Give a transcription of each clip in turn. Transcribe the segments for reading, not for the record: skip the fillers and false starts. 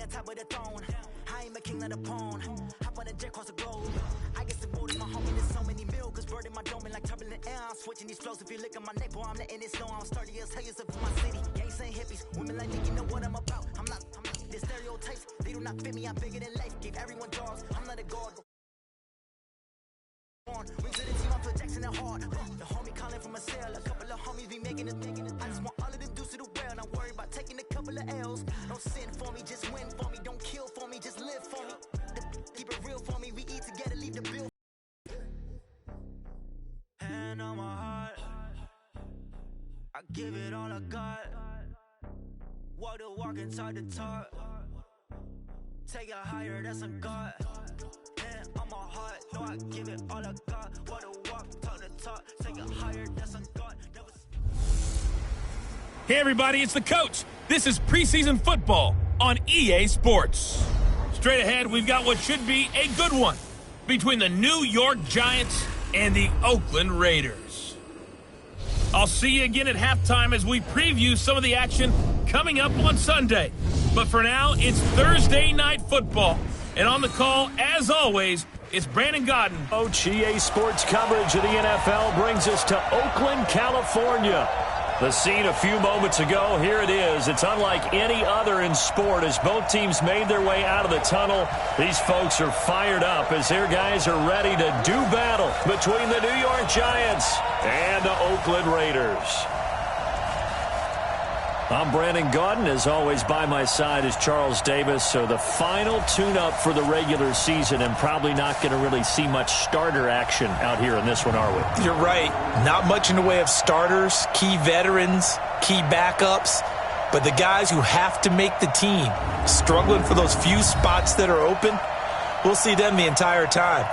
on top of the throne. I ain't a king, not a pawn. Hop on a jet across the globe. I get supported, my homie, there's so many mil. Cause bird in my dome like turbulent air. I'm switching these flows. If you look at my neck, boy, I'm letting it snow. I'm sturdy as hell, up in my city. Gangs ain't hippies, women like me, you know what I'm about. I'm not the stereotypes, they do not fit me. I'm bigger than life, give everyone jobs. I'm not a god. Wings to the team, I put Jackson at heart. The homie calling from a cell. A couple of homies be making it. I just want all of them dudes to the well. Not worry about taking a couple of L's. Don't sin for me, just win for me. Don't kill for me, just live for me. Keep it real for me. We eat together, leave the bill. Hand on my heart, I give it all I got. Walk the walk and talk the talk. Take it higher, that's a God. Hand on my heart, no, I give it all I got. Walk the walk, talk the talk. Take it higher, that's a God. Hey everybody, it's the coach. This is preseason football on EA Sports. Straight ahead, we've got what should be a good one between the New York Giants and the Oakland Raiders. I'll see you again at halftime as we preview some of the action coming up on Sunday. But for now, it's Thursday Night Football. And on the call, as always, it's Brandon Godden. EA Sports coverage of the NFL brings us to Oakland, California. The scene a few moments ago, here it is. It's unlike any other in sport as both teams made their way out of the tunnel. These folks are fired up as their guys are ready to do battle between the New York Giants and the Oakland Raiders. I'm Brandon Godden. As always, by my side is Charles Davis. So the final tune-up for the regular season, and probably not going to really see much starter action out here in this one, are we? You're right. Not much in the way of starters, key veterans, key backups, but the guys who have to make the team, struggling for those few spots that are open, we'll see them the entire time.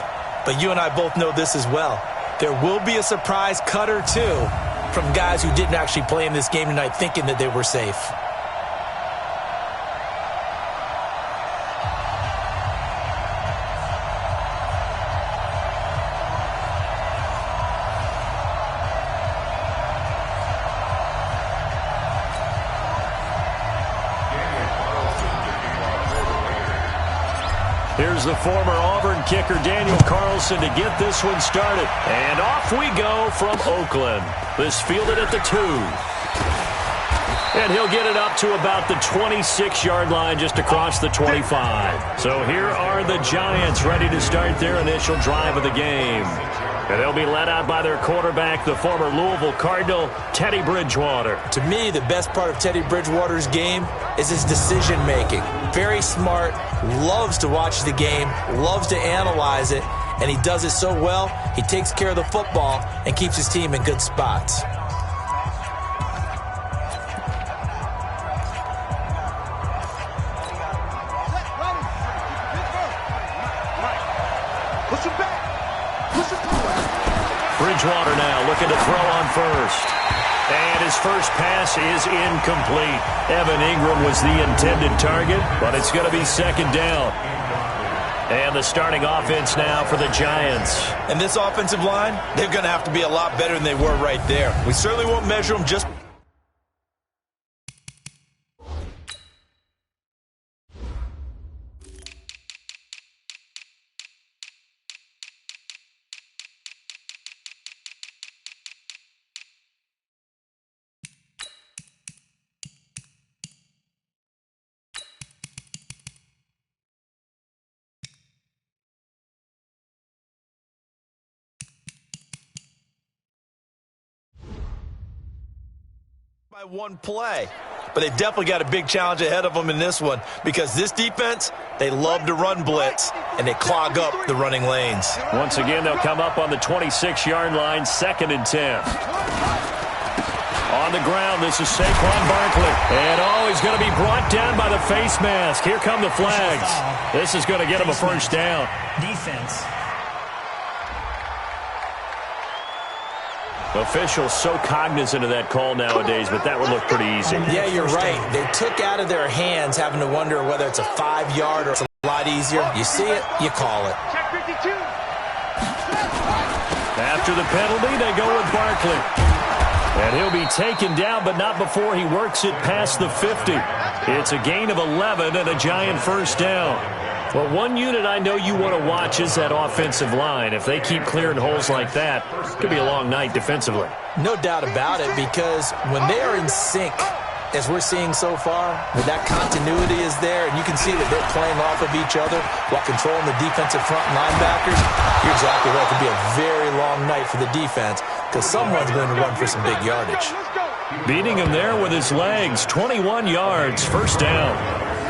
But you and I both know this as well. There will be a surprise cut or two from guys who didn't actually play in this game tonight thinking that they were safe. Here's the former Auburn kicker Daniel Carlson to get this one started. And off we go from Oakland. This fielded at the 2. And he'll get it up to about the 26-yard line just across the 25. So here are the Giants ready to start their initial drive of the game. And they'll be led out by their quarterback, the former Louisville Cardinal, Teddy Bridgewater. To me, the best part of Teddy Bridgewater's game is his decision-making. Very smart, loves to watch the game, loves to analyze it, and he does it so well, he takes care of the football and keeps his team in good spots. Bridgewater now looking to throw on first. And his first pass is incomplete. Evan Ingram was the intended target, but it's going to be second down. And the starting offense now for the Giants. And this offensive line, they're going to have to be a lot better than they were right there. We certainly won't measure them just... by one play. But they definitely got a big challenge ahead of them in this one because this defense, they love to run blitz, and they clog up the running lanes. Once again, they'll come up on the 26-yard line, 2nd and 10. On the ground, this is Saquon Barkley. And, he's going to be brought down by the face mask. Here come the flags. This is going to get him a first down. Defense. Officials so cognizant of that call nowadays, but that would look pretty easy. Yeah, you're right. They took out of their hands having to wonder whether it's a 5-yard or it's a lot easier. You see it, you call it. After the penalty, they go with Barkley. And he'll be taken down, but not before he works it past the 50. It's a gain of 11 and a Giant first down. Well, one unit I know you want to watch is that offensive line. If they keep clearing holes like that, it could be a long night defensively. No doubt about it, because when they are in sync, as we're seeing so far, when that continuity is there, and you can see that they're playing off of each other while controlling the defensive front linebackers, you're exactly right. It could be a very long night for the defense because someone's going to run for some big yardage. Beating him there with his legs, 21 yards, first down.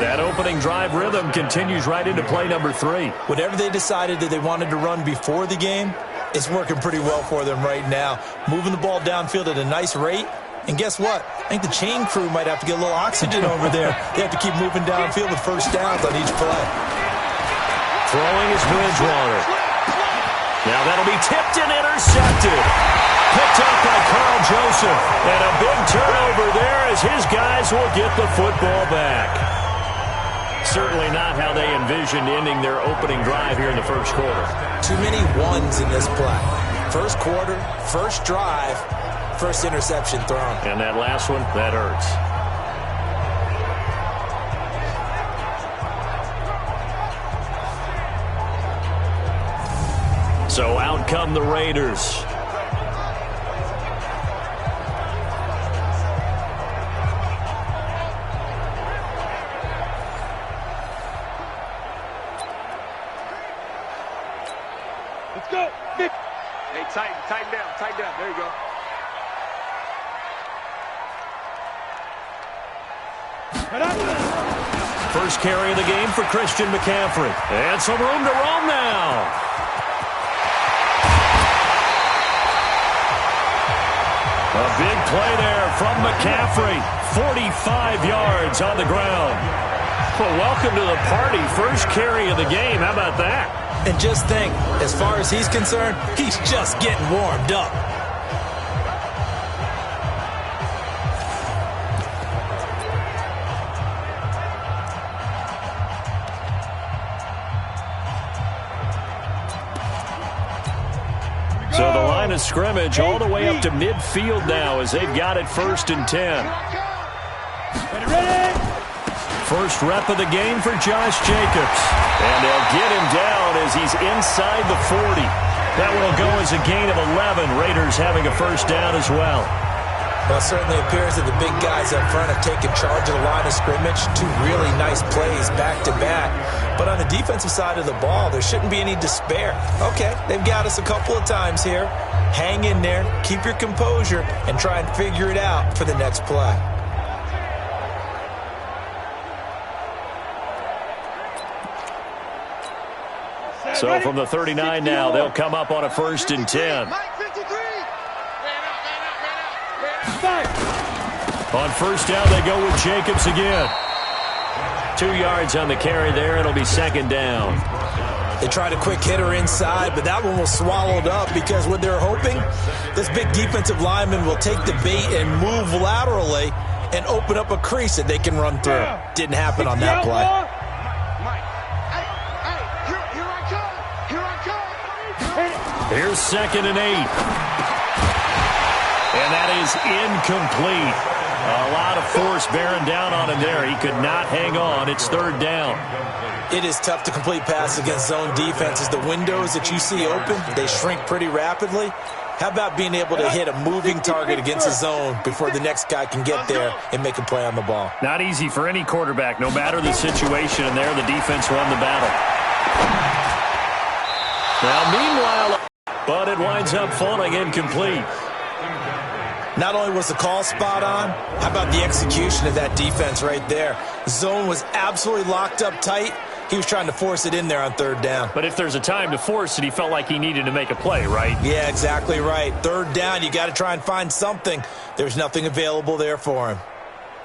That opening drive rhythm continues right into play number 3. Whatever they decided that they wanted to run before the game, it's working pretty well for them right now. Moving the ball downfield at a nice rate. And guess what? I think the chain crew might have to get a little oxygen over there. They have to keep moving downfield with first downs on each play. Throwing is Bridgewater. Now that'll be tipped and intercepted. Picked up by Carl Joseph. And a big turnover there as his guys will get the football back. Certainly not how they envisioned ending their opening drive here in the first quarter. Too many ones in this play. First quarter, first drive, first interception thrown. And that last one, that hurts. So out come the Raiders. Let's go. Hey, tighten down. There you go. First carry of the game for Christian McCaffrey. And some room to roam now. A big play there from McCaffrey. 45 yards on the ground. Well, welcome to the party. First carry of the game. How about that? And just think, as far as he's concerned, he's just getting warmed up. So the line of scrimmage all the way up to midfield now as they've got it 1st and 10. First rep of the game for Josh Jacobs. And they'll get him down as he's inside the 40. That will go as a gain of 11. Raiders having a first down as well. Well, it certainly appears that the big guys up front have taken charge of the line of scrimmage. 2 really nice plays back-to-back. But on the defensive side of the ball, there shouldn't be any despair. Okay, they've got us a couple of times here. Hang in there, keep your composure, and try and figure it out for the next play. So from the 39 now, they'll come up on a 1st and 10. On first down, they go with Jacobs again. 2 yards on the carry there. It'll be 2nd down. They tried a quick hitter inside, but that one was swallowed up because what they're hoping, this big defensive lineman will take the bait and move laterally and open up a crease that they can run through. Didn't happen on that play. Here's 2nd and 8. And that is incomplete. A lot of force bearing down on him there. He could not hang on. It's 3rd down. It is tough to complete passes against zone defenses. The windows that you see open, they shrink pretty rapidly. How about being able to hit a moving target against a zone before the next guy can get there and make a play on the ball? Not easy for any quarterback, no matter the situation. And there, the defense won the battle. Now, meanwhile, but it winds up falling incomplete. Not only was the call spot on, how about the execution of that defense right there? Zone was absolutely locked up tight. He was trying to force it in there on 3rd down. But if there's a time to force it, he felt like he needed to make a play, right? Yeah, exactly right. 3rd down, you got to try and find something. There's nothing available there for him.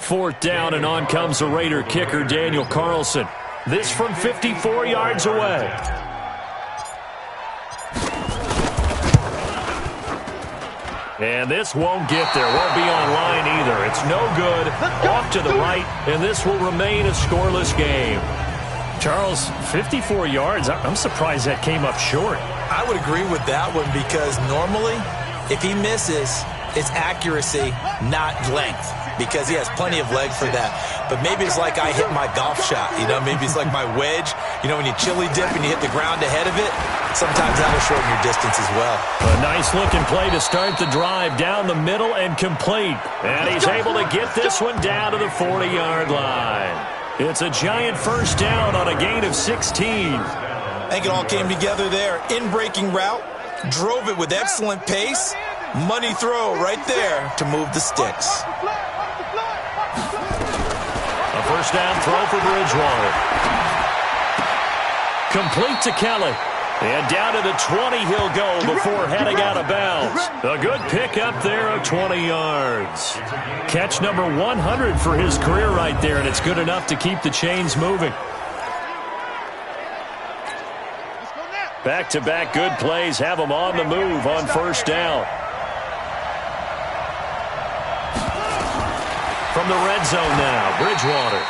4th down, and on comes the Raider kicker, Daniel Carlson. This from 54 yards away. And this won't get there. Won't be on line either. It's no good. Off to the right, and this will remain a scoreless game. Charles, 54 yards. I'm surprised that came up short. I would agree with that one because normally, if he misses, it's accuracy, not length, because he has plenty of leg for that. But maybe it's like I hit my golf shot, you know, maybe it's like my wedge. You know, when you chili dip and you hit the ground ahead of it, sometimes that'll shorten your distance as well. A nice-looking play to start the drive down the middle and complete. And he's able to get this one down to the 40-yard line. It's a Giant first down on a gain of 16. I think it all came together there. In-breaking route, drove it with excellent pace. Money throw right there to move the sticks. A first down throw for Bridgewater. Complete to Kelly. And down to the 20 he'll go before heading out of bounds. A good pick up there of 20 yards. Catch number 100 for his career right there, and it's good enough to keep the chains moving. Back-to-back good plays have him on the move on first down. From the red zone now, Bridgewater.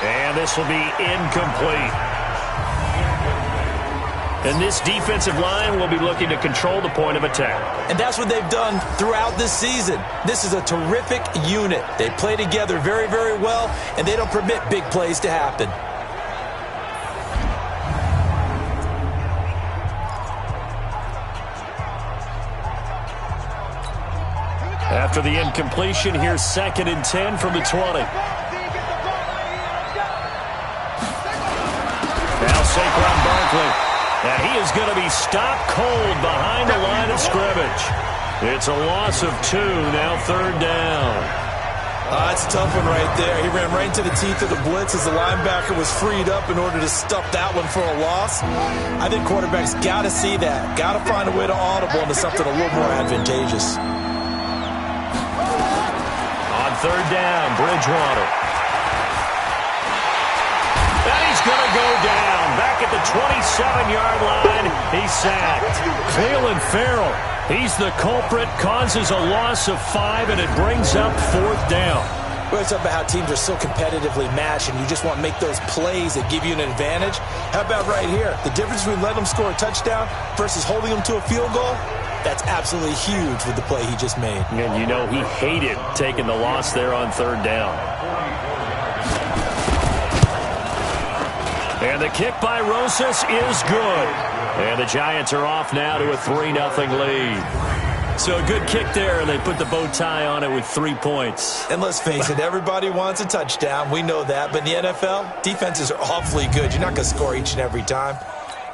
And this will be incomplete. And this defensive line will be looking to control the point of attack. And that's what they've done throughout this season. This is a terrific unit. They play together very, very well, and they don't permit big plays to happen. After the incompletion, here's 2nd and 10 from the 20. Now Saquon Barkley. And he is going to be stopped cold behind the line of scrimmage. It's a loss of 2, now 3rd down. That's a tough one right there. He ran right into the teeth of the blitz as the linebacker was freed up in order to stuff that one for a loss. I think quarterbacks got to see that. Got to find a way to audible into something a little more advantageous. On 3rd down, Bridgewater. And he's going to go down. Back at the 27-yard line, he's sacked. Clelin Ferrell, he's the culprit, causes a loss of 5, and it brings up 4th down. We're talking about how teams are so competitively matched, and you just want to make those plays that give you an advantage. How about right here? The difference between letting them score a touchdown versus holding them to a field goal, that's absolutely huge with the play he just made. And you know he hated taking the loss there on 3rd down. And the kick by Rosas is good. And the Giants are off now to a 3-0 lead. So a good kick there, and they put the bow tie on it with 3 points. And let's face it, everybody wants a touchdown. We know that. But in the NFL, defenses are awfully good. You're not going to score each and every time.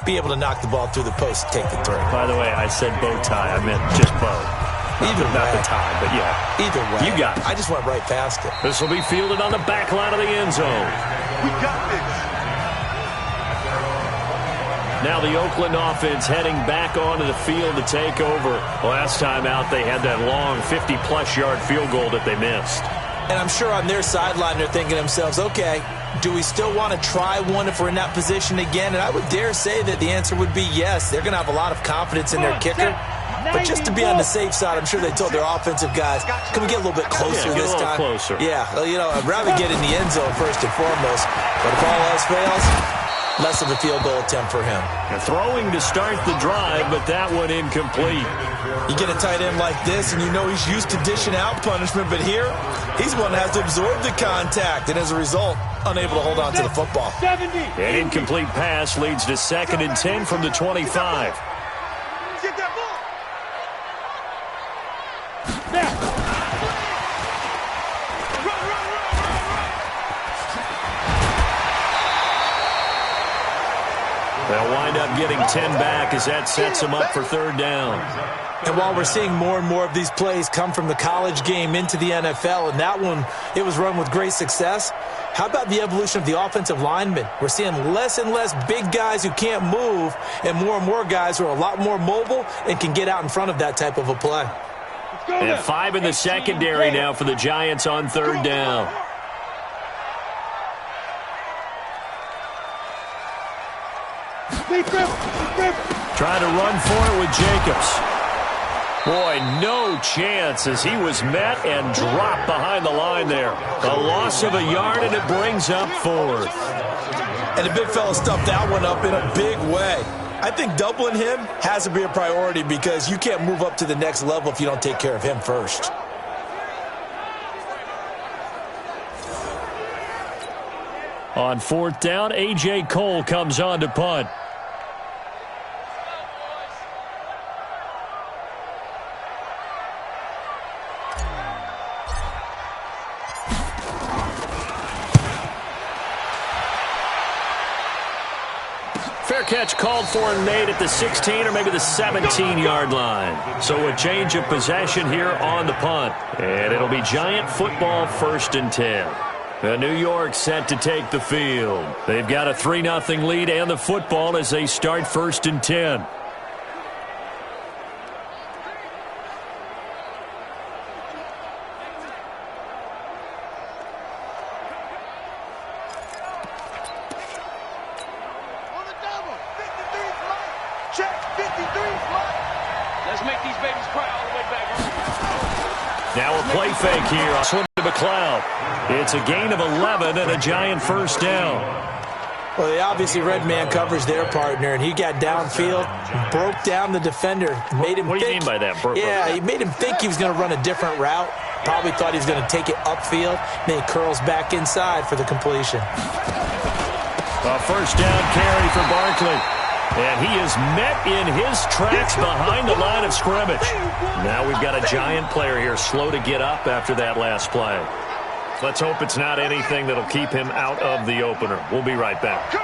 Be able to knock the ball through the post and take the throw. By the way, I said bow tie. I meant just bow. Either way. Not the tie, but yeah. Either way. You got it. I just went right past it. This will be fielded on the back line of the end zone. We got this. Now the Oakland offense heading back onto the field to take over. Last time out, they had that long 50-plus yard field goal that they missed. And I'm sure on their sideline they're thinking to themselves, okay, do we still want to try one if we're in that position again? And I would dare say that the answer would be yes. They're going to have a lot of confidence in their kicker. But just to be on the safe side, I'm sure they told their offensive guys, can we get a little bit closer this time? Closer. Yeah, well, you know, I'd rather get in the end zone first and foremost. But if all else fails, less of a field goal attempt for him. And throwing to start the drive, but that one incomplete. You get a tight end like this, and you know he's used to dishing out punishment, but here, he's one that has to absorb the contact, and as a result, unable to hold on to the football. An incomplete pass leads to 2nd and 10 from the 25. Get that ball. They'll wind up getting 10 back as that sets them up for 3rd down. And while we're seeing more and more of these plays come from the college game into the NFL, and that one, it was run with great success, how about the evolution of the offensive linemen? We're seeing less and less big guys who can't move and more guys who are a lot more mobile and can get out in front of that type of a play. And 5 in the secondary now for the Giants on 3rd down. Trying to run for it with Jacobs. Boy, no chance as he was met and dropped behind the line there. A loss of a yard, and it brings up 4th. And the big fella stuffed that one up in a big way. I think doubling him has to be a priority because you can't move up to the next level if you don't take care of him first. On 4th down, A.J. Cole comes on to punt. Fair catch called for and made at the 16 or maybe the 17-yard line. So a change of possession here on the punt. And it'll be Giant football 1st and 10. New York set to take the field. They've got a 3-0 lead and the football as they start 1st and 10. Now a play fake here. I'll swing to McLeod. It's a gain of 11 and a Giant 1st down. Well, they obviously read man coverage their partner, and he got downfield, broke down the defender, made him What do you mean by that? He made him think he was going to run a different route. Probably thought he was going to take it upfield. Then he curls back inside for the completion. A 1st down carry for Barkley. And he is met in his tracks behind the line of scrimmage. Now we've got a Giant player here slow to get up after that last play. Let's hope it's not anything that'll keep him out of the opener. We'll be right back.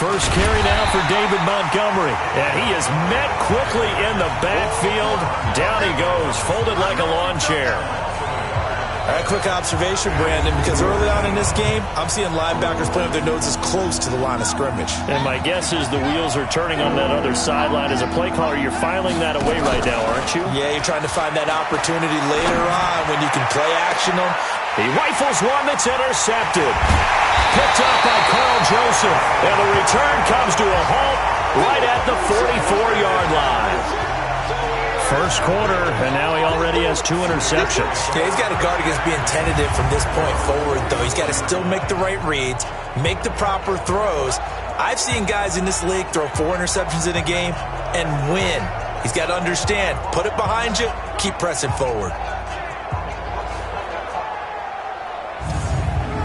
First carry now for David Montgomery. And he is met quickly in the backfield. Down he goes, folded like a lawn chair. All right, quick observation, Brandon, because early on in this game, I'm seeing linebackers playing with their noses close to the line of scrimmage. And my guess is the wheels are turning on that other sideline. As a play caller, you're filing that away right now, aren't you? Yeah, you're trying to find that opportunity later on when you can play action them. He rifles one that's intercepted. Picked up by Carl Joseph. And the return comes to a halt right at the 44-yard line. First quarter, and now he already has 2 interceptions. Yeah, he's got to guard against being tentative from this point forward, though. He's got to still make the right reads, make the proper throws. I've seen guys in this league throw 4 interceptions in a game and win. He's got to understand, put it behind you, keep pressing forward.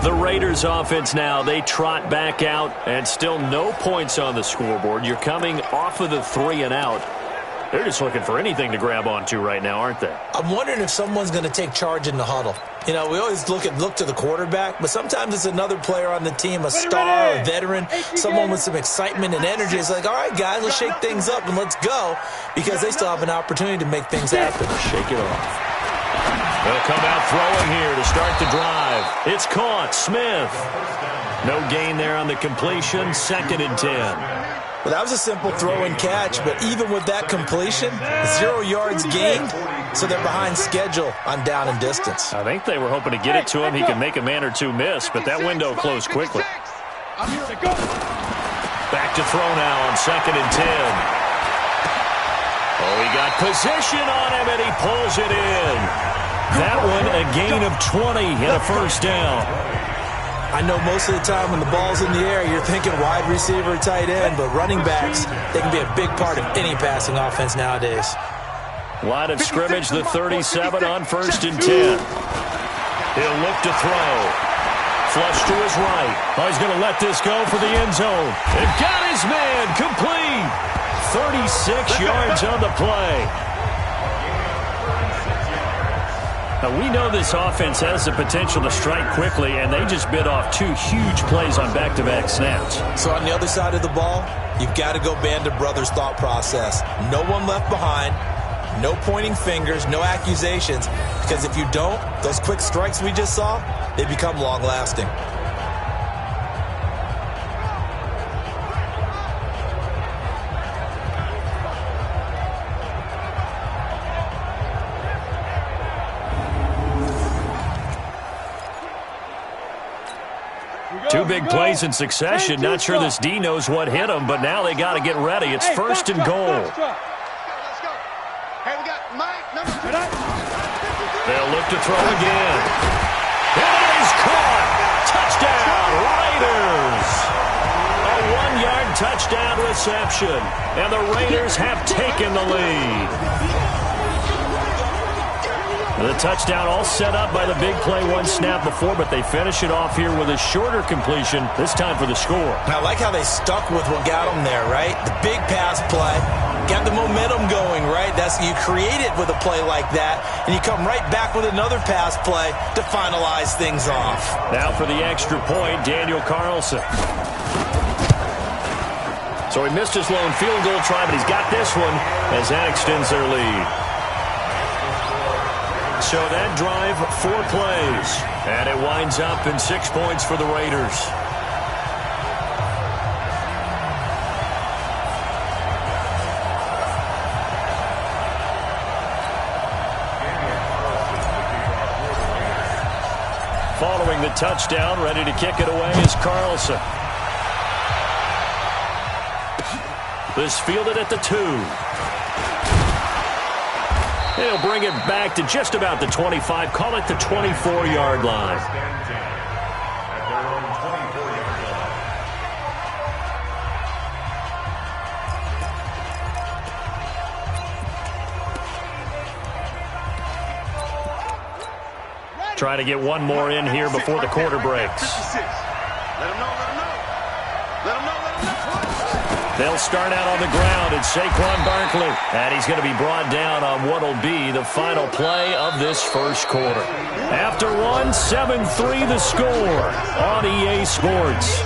The Raiders offense now, they trot back out, and still no points on the scoreboard. You're coming off of the 3 and out. They're just looking for anything to grab onto right now, aren't they? I'm wondering if someone's going to take charge in the huddle. You know, we always look to the quarterback, but sometimes it's another player on the team, a star, a veteran, someone with some excitement and energy. It's like, all right, guys, let's shake things up and let's go, because they still have an opportunity to make things happen. Shake it off. They'll come out throwing here to start the drive. It's caught. Smith. No gain there on the completion. 2nd and 10. Well, that was a simple throw and catch, but even with that completion, 0 yards gained, so they're behind schedule on down and distance. I think they were hoping to get it to him. He could make a man or two miss, but that window closed quickly. Back to throw now on 2nd and 10. Oh, he got position on him, and he pulls it in. That one, a gain of 20 and a 1st down. I know most of the time when the ball's in the air, you're thinking wide receiver, tight end, but running backs, they can be a big part of any passing offense nowadays. Line of scrimmage, the 37 on 1st and 10. He'll look to throw. Flush to his right. Oh, he's going to let this go for the end zone. And got his man complete. 36 yards on the play. Now, we know this offense has the potential to strike quickly, and they just bit off 2 huge plays on back-to-back snaps. So on the other side of the ball, you've got to go Band of Brothers thought process. No one left behind, no pointing fingers, no accusations, because if you don't, those quick strikes we just saw, they become long-lasting. Two big plays in succession. Not sure this D knows what hit him, but now they got to get ready. It's 1st and goal. Let's go. Hey, we got Mike, number 2. They'll look to throw again. It is caught. Touchdown, Raiders. touchdown reception, and the Raiders have taken the lead. The touchdown all set up by the big play one snap before, but they finish it off here with a shorter completion, this time for the score. I like how they stuck with what got them there, right? The big pass play, got the momentum going, right? That's you create it with a play like that, and you come right back with another pass play to finalize things off. Now for the extra point, Daniel Carlson. So he missed his lone field goal try, but he's got this one as that extends their lead. So that drive, 4 plays, and it winds up in 6 points for the Raiders. Following the touchdown, ready to kick it away is Carlson. This fielded at the 2. He'll bring it back to just about the 25. Call it the 24-yard line. Try to get one more in here before the quarter breaks. They'll start out on the ground. It's Saquon Barkley. And he's going to be brought down on what will be the final play of this first quarter. After one, 7-3 the score on EA Sports.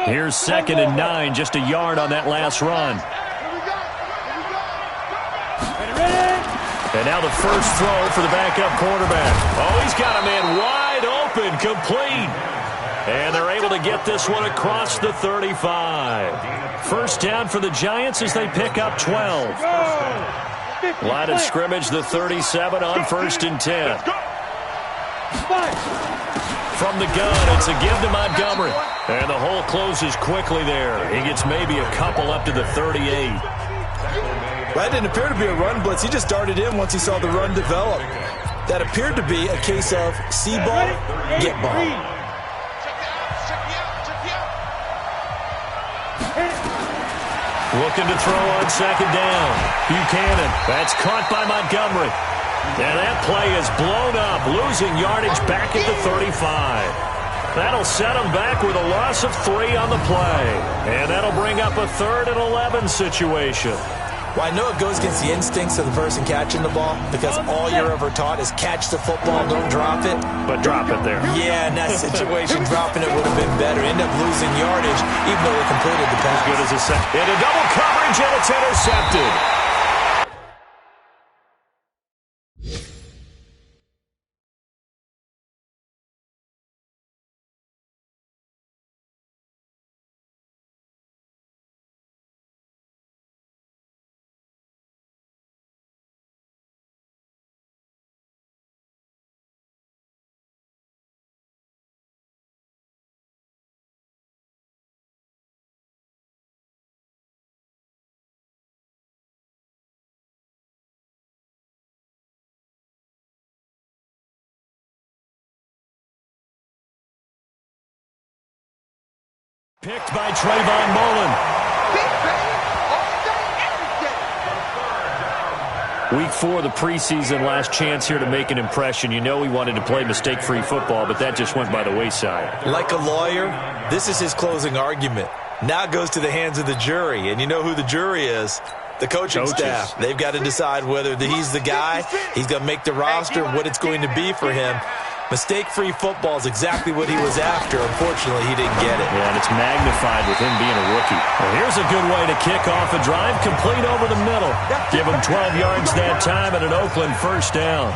Here's 2nd and 9, just a yard on that last run. And now the first throw for the backup quarterback. Oh, he's got a man wide open, complete. And they're able to get this one across the 35. First down for the Giants as they pick up 12. Line of scrimmage, the 37 on 1st and 10. From the gun, it's a give to Montgomery. And the hole closes quickly there. He gets maybe a couple up to the 38. That didn't appear to be a run blitz. He just darted in once he saw the run develop. That appeared to be a case of see ball, get ball. Looking to throw on 2nd down. Buchanan, that's caught by Montgomery. And that play is blown up, losing yardage back at the 35. That'll set him back with a loss of 3 on the play. And that'll bring up a 3rd and 11 situation. Well, I know it goes against the instincts of the person catching the ball because all you're ever taught is catch the football, don't drop it. But drop it there. Yeah, in that situation, dropping it would have been better. End up losing yardage, even though they completed the pass. As good as a set. Into double coverage, and it's intercepted. Picked by Trayvon Mullen. Week 4 of the preseason, last chance here to make an impression. You know he wanted to play mistake-free football, but that just went by the wayside. Like a lawyer, this is his closing argument. Now it goes to the hands of the jury, and you know who the jury is. The coaching staff. They've got to decide whether he's the guy, he's going to make the roster, what it's going to be for him. Mistake-free football is exactly what he was after. Unfortunately, he didn't get it. Yeah, and it's magnified with him being a rookie. Well, here's a good way to kick off a drive, complete over the middle. Give him 12 yards that time and an Oakland first down.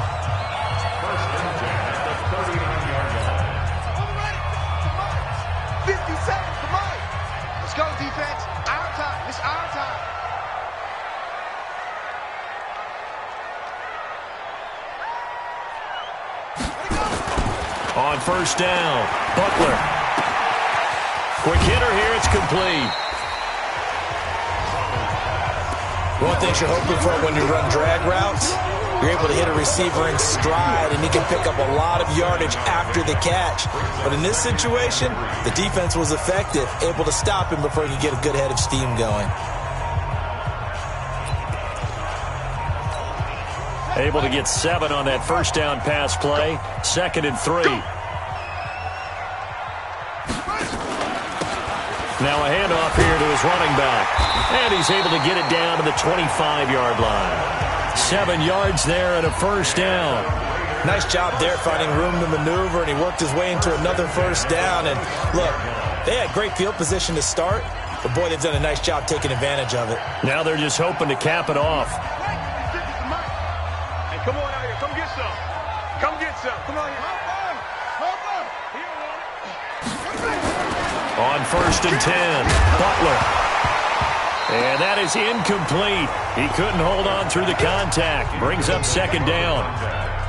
Let's go, defense. Our time. It's our time. On first down, Butler. Quick hitter here, it's complete. One thing you're hoping for when you run drag routes, you're able to hit a receiver in stride, and he can pick up a lot of yardage after the catch. But in this situation, the defense was effective, able to stop him before he could get a good head of steam going. Able to get 7 on that first down pass play. 2nd and 3. Now a handoff here to his running back. And he's able to get it down to the 25-yard line. 7 yards there and a first down. Nice job there finding room to maneuver, and he worked his way into another first down. And look, they had great field position to start, but boy, they've done a nice job taking advantage of it. Now they're just hoping to cap it off. Come on out here. Come get some. Come get some. Come on here. On 1st and 10, Butler. And that is incomplete. He couldn't hold on through the contact. Brings up 2nd down.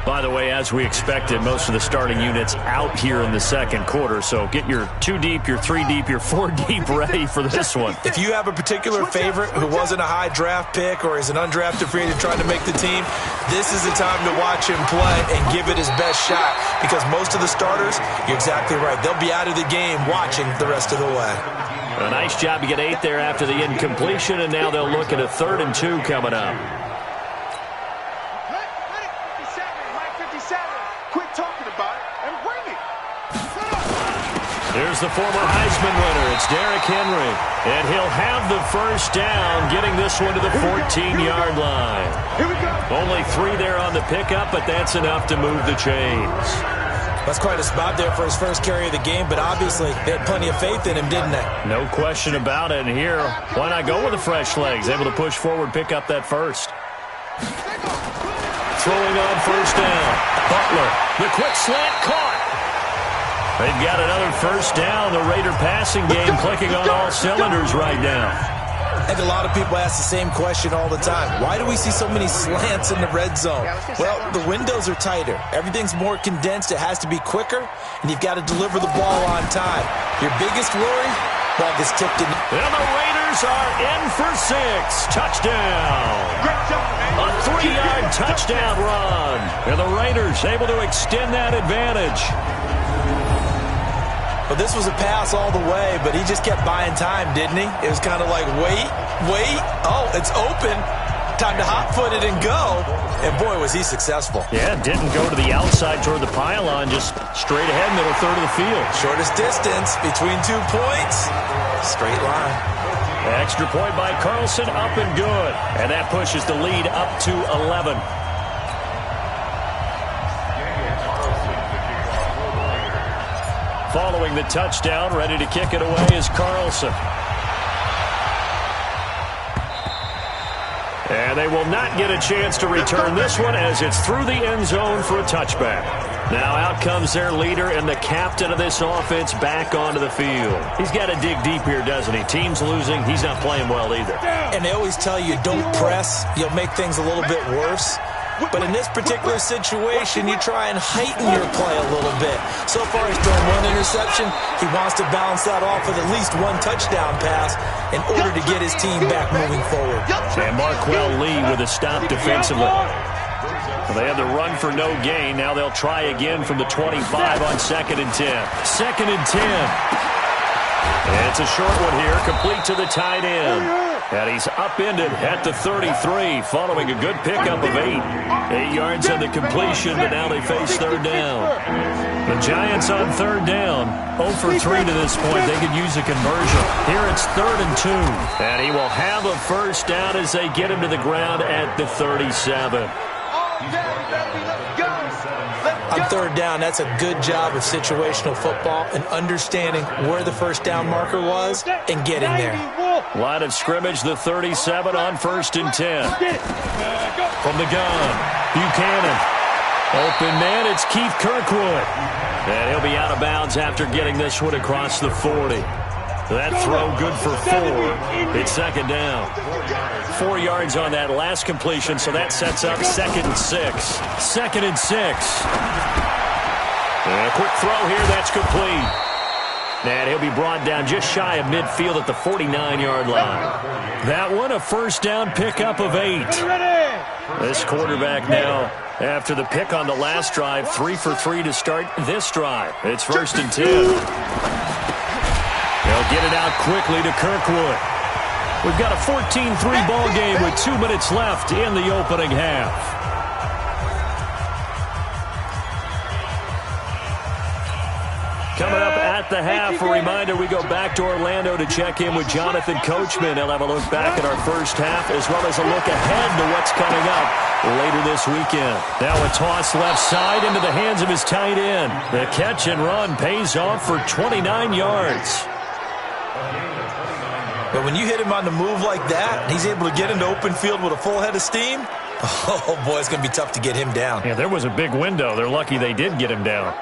By the way, as we expected, most of the starting units out here in the second quarter. So get your 2 deep, your 3 deep, your 4 deep ready for this one. If you have a particular favorite who wasn't a high draft pick or is an undrafted free agent trying to make the team, this is the time to watch him play and give it his best shot. Because most of the starters, you're exactly right, they'll be out of the game watching the rest of the way. A nice job to get 8 there after the incompletion, and now they'll look at a 3rd and 2 coming up. Here's the former Heisman winner. It's Derrick Henry. And he'll have the first down, getting this one to the 14-yard line. Here we go. Only 3 there on the pickup, but that's enough to move the chains. That's quite a spot there for his first carry of the game, but obviously they had plenty of faith in him, didn't they? No question about it. And here, why not go with the fresh legs? Able to push forward, pick up that first. Throwing on first down. Butler, the quick slant caught. They've got another first down. The Raider passing game clicking on all cylinders right now. I think a lot of people ask the same question all the time. Why do we see so many slants in the red zone? Well, the windows are tighter. Everything's more condensed. It has to be quicker, and you've got to deliver the ball on time. Your biggest worry? Ball gets tipped in. And the Raiders are in for 6. Touchdown. A 3-yard touchdown run. And the Raiders able to extend that advantage. Well, this was a pass all the way, but he just kept buying time, didn't he? It was kind of like, wait. Oh, it's open. Time to hot-foot it and go. And, boy, was he successful. Yeah, didn't go to the outside toward the pylon, just straight ahead, middle third of the field. Shortest distance between 2 points. Straight line. Extra point by Carlson, up and good. And that pushes the lead up to 11. Following the touchdown, ready to kick it away is Carlson. And they will not get a chance to return this one as it's through the end zone for a touchback. Now out comes their leader and the captain of this offense back onto the field. He's got to dig deep here, doesn't he? Team's losing. He's not playing well either. And they always tell you, don't press. You'll make things a little bit worse. But in this particular situation, you try and heighten your play a little bit. So far, he's thrown 1 interception. He wants to balance that off with at least 1 touchdown pass in order to get his team back moving forward. And Marquell Lee with a stop defensively. Well, they had the run for no gain. Now they'll try again from the 25 on 2nd and 10. 2nd and 10. And it's a short one here, complete to the tight end. And he's upended at the 33, following a good pickup of 8. 8 yards on the completion, but now they face 3rd down. The Giants on 3rd down, 0 for 3 to this point. They could use a conversion. Here it's 3rd and 2. And he will have a first down as they get him to the ground at the 37. On 3rd down, that's a good job of situational football and understanding where the first down marker was and getting there. Line of scrimmage, the 37 on 1st and 10. From the gun, Buchanan. Open man, it's Keith Kirkwood. And he'll be out of bounds after getting this one across the 40. That throw good for 4. It's 2nd down. 4 yards on that last completion, so that sets up 2nd and 6. 2nd and 6. And a quick throw here, that's complete. And he'll be brought down just shy of midfield at the 49-yard line. That one, a first down pickup of 8. This quarterback now, after the pick on the last drive, 3 for 3 to start this drive. It's 1st and 10. They'll get it out quickly to Kirkwood. We've got a 14-3 ball game with 2 minutes left in the opening half. Coming up at the half, a reminder, we go back to Orlando to check in with Jonathan Coachman. He'll have a look back at our first half as well as a look ahead to what's coming up later this weekend. Now a toss left side into the hands of his tight end. The catch and run pays off for 29 yards. But when you hit him on the move like that, and he's able to get into open field with a full head of steam, oh, boy, it's going to be tough to get him down. Yeah, there was a big window. They're lucky they did get him down.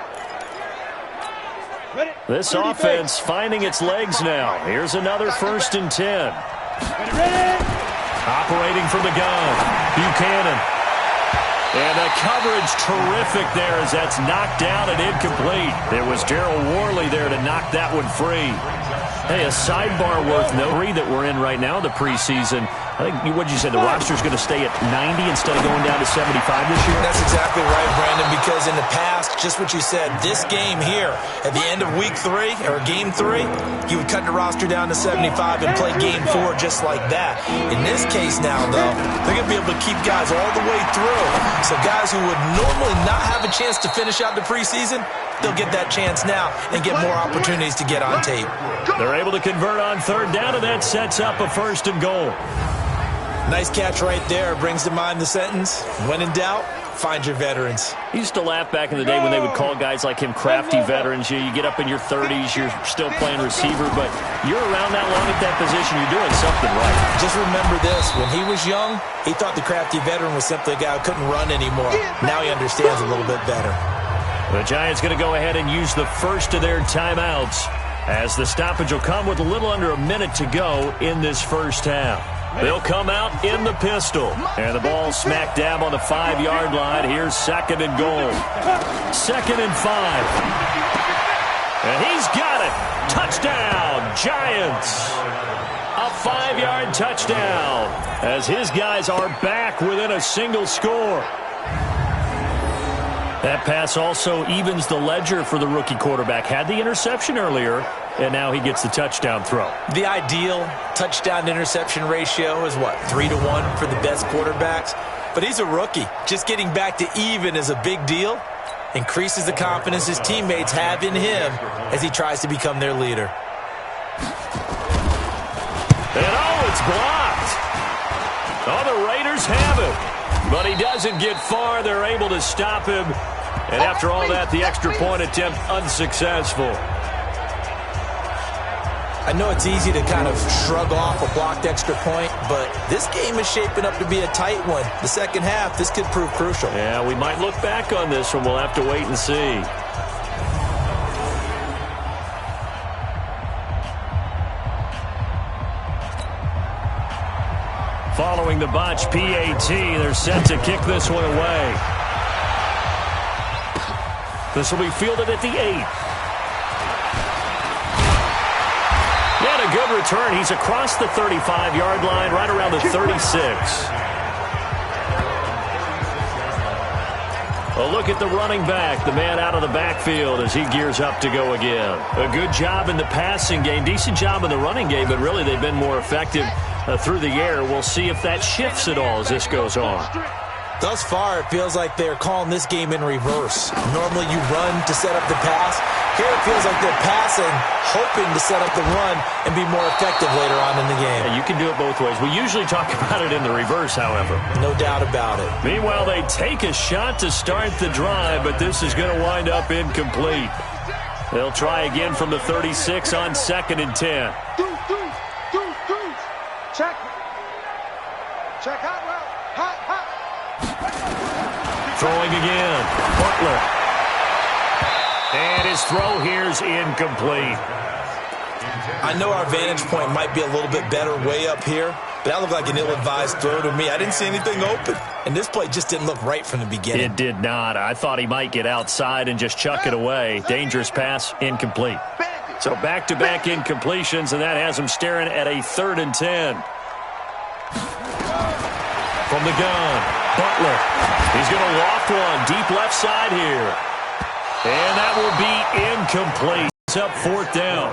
This offense finding its legs now. Here's another 1st and 10. Operating from the gun, Buchanan. And the coverage terrific there as that's knocked down and incomplete. There was Darryl Worley there to knock that one free. Hey, a sidebar worth noting that we're in right now, the preseason. I think, what'd you say, the roster's going to stay at 90 instead of going down to 75 this year? That's exactly right, Brandon, because in the past, just what you said, this game here, at the end of week 3, or game 3, you would cut the roster down to 75 and play game 4 just like that. In this case now, though, they're going to be able to keep guys all the way through. So guys who would normally not have a chance to finish out the preseason, they'll get that chance now and get more opportunities to get on tape. They're able to convert on 3rd down, and that sets up a 1st and goal. Nice catch right there. Brings to mind the sentence, when in doubt, find your veterans. He used to laugh back in the day when they would call guys like him crafty veterans. You get up in your 30s, you're still playing receiver, but you're around that long at that position, you're doing something right. Just remember this, when he was young, he thought the crafty veteran was simply a guy who couldn't run anymore. Now he understands a little bit better. The Giants going to go ahead and use the first of their timeouts as the stoppage will come with a little under a minute to go in this first half. They'll come out in the pistol. And the ball smack dab on the 5-yard line. Here's 2nd and goal. 2nd and 5. And he's got it. Touchdown, Giants. A 5-yard touchdown as his guys are back within a single score. That pass also evens the ledger for the rookie quarterback. Had the interception earlier, and now he gets the touchdown throw. The ideal touchdown-interception ratio is, 3-to-1 for the best quarterbacks? But he's a rookie. Just getting back to even is a big deal. Increases the confidence his teammates have in him as he tries to become their leader. And it's blocked. The Raiders have it. But he doesn't get far. They're able to stop him. And after all that, the extra point attempt unsuccessful. I know it's easy to kind of shrug off a blocked extra point, but this game is shaping up to be a tight one. The second half, this could prove crucial. Yeah, we might look back on this one. We'll have to wait and see. Following the botch PAT, they're set to kick this one away. This will be fielded at the 8. And a good return. He's across the 35-yard line, right around the 36. A look at the running back, the man out of the backfield as he gears up to go again. A good job in the passing game, decent job in the running game, but really they've been more effective through the air. We'll see if that shifts at all as this goes on. Thus far, it feels like they're calling this game in reverse. Normally you run to set up the pass. Here it feels like they're passing, hoping to set up the run and be more effective later on in the game. Yeah, you can do it both ways. We usually talk about it in the reverse, however. No doubt about it. Meanwhile, they take a shot to start the drive, but this is going to wind up incomplete. They'll try again from the 36 on 2nd and 10. Check. Check hot route. Hot. Throwing again. Butler. And his throw here's incomplete. I know our vantage point might be a little bit better way up here, but that looked like an ill-advised throw to me. I didn't see anything open. And this play just didn't look right from the beginning. It did not. I thought he might get outside and just chuck it away. Dangerous pass, incomplete. So back-to-back incompletions, and that has him staring at a 3rd and 10. From the gun, Butler. He's going to loft one deep left side here. And that will be incomplete. It's up 4th down.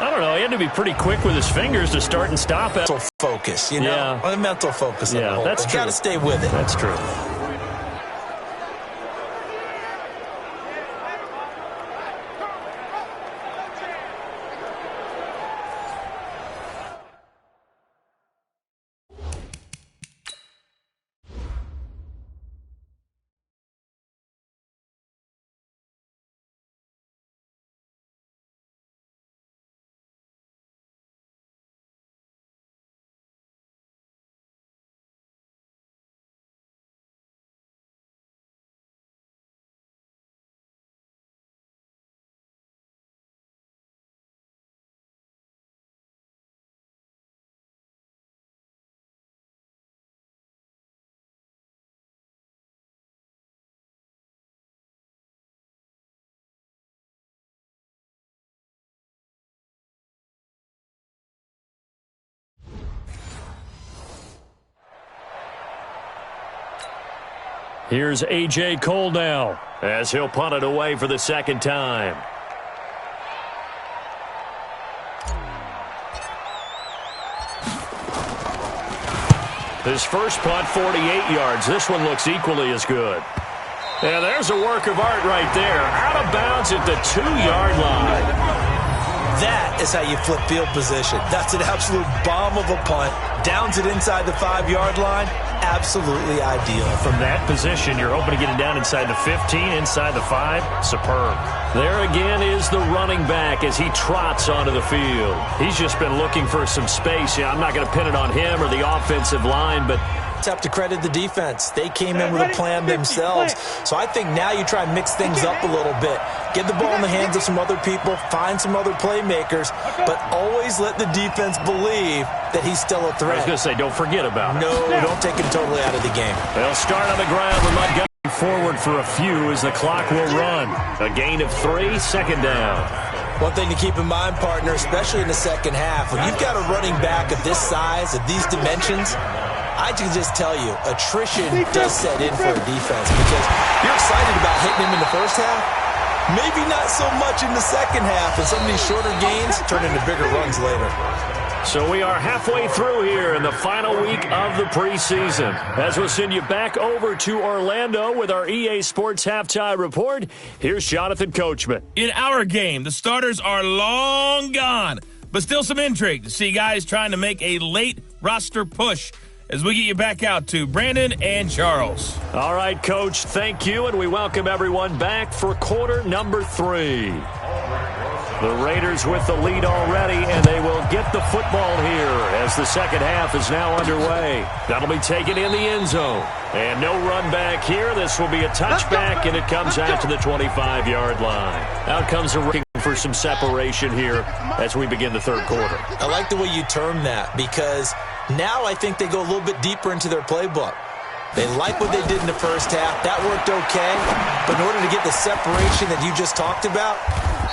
I don't know. He had to be pretty quick with his fingers to start and stop it. Mental focus, you know? Yeah. A mental focus. Yeah, that's true. You got to stay with it. That's true. Here's A.J. Cole now as he'll punt it away for the 2nd time. His first punt, 48 yards. This one looks equally as good. And there's a work of art right there. Out of bounds at the 2-yard line. That is how you flip field position. That's an absolute bomb of a punt. Downs it inside the 5-yard line. Absolutely ideal. From that position, you're hoping to get it down inside the 15, inside the 5. Superb. There again is the running back as he trots onto the field. He's just been looking for some space. Yeah, I'm not going to pin it on him or the offensive line, but have to credit the defense. They came in with a plan themselves. So I think now you try and mix things up a little bit. Get the ball in the hands of some other people, find some other playmakers, but always let the defense believe that he's still a threat. I was going to say, don't forget about it. No, don't take him totally out of the game. They'll start on the ground with Montgomery forward for a few as the clock will run. A gain of 3, second down. One thing to keep in mind, partner, especially in the second half, when you've got a running back of this size, of these dimensions, I can just tell you, attrition does set in for a defense because you're excited about hitting him in the first half. Maybe not so much in the second half, and some of these shorter gains turn into bigger runs later. So we are halfway through here in the final week of the preseason. As we'll send you back over to Orlando with our EA Sports Halftime Report, here's Jonathan Coachman. In our game, the starters are long gone, but still some intrigue to see guys trying to make a late roster push as we get you back out to Brandon and Charles. All right, Coach, thank you, and we welcome everyone back for quarter number 3. The Raiders with the lead already, and they will get the football here as the second half is now underway. That'll be taken in the end zone. And no run back here. This will be a touchback, and it comes out to the 25-yard line. Out comes a ring for some separation here as we begin the third quarter. I like the way you term that because now I think they go a little bit deeper into their playbook. They like what they did in the first half. That worked okay. But in order to get the separation that you just talked about,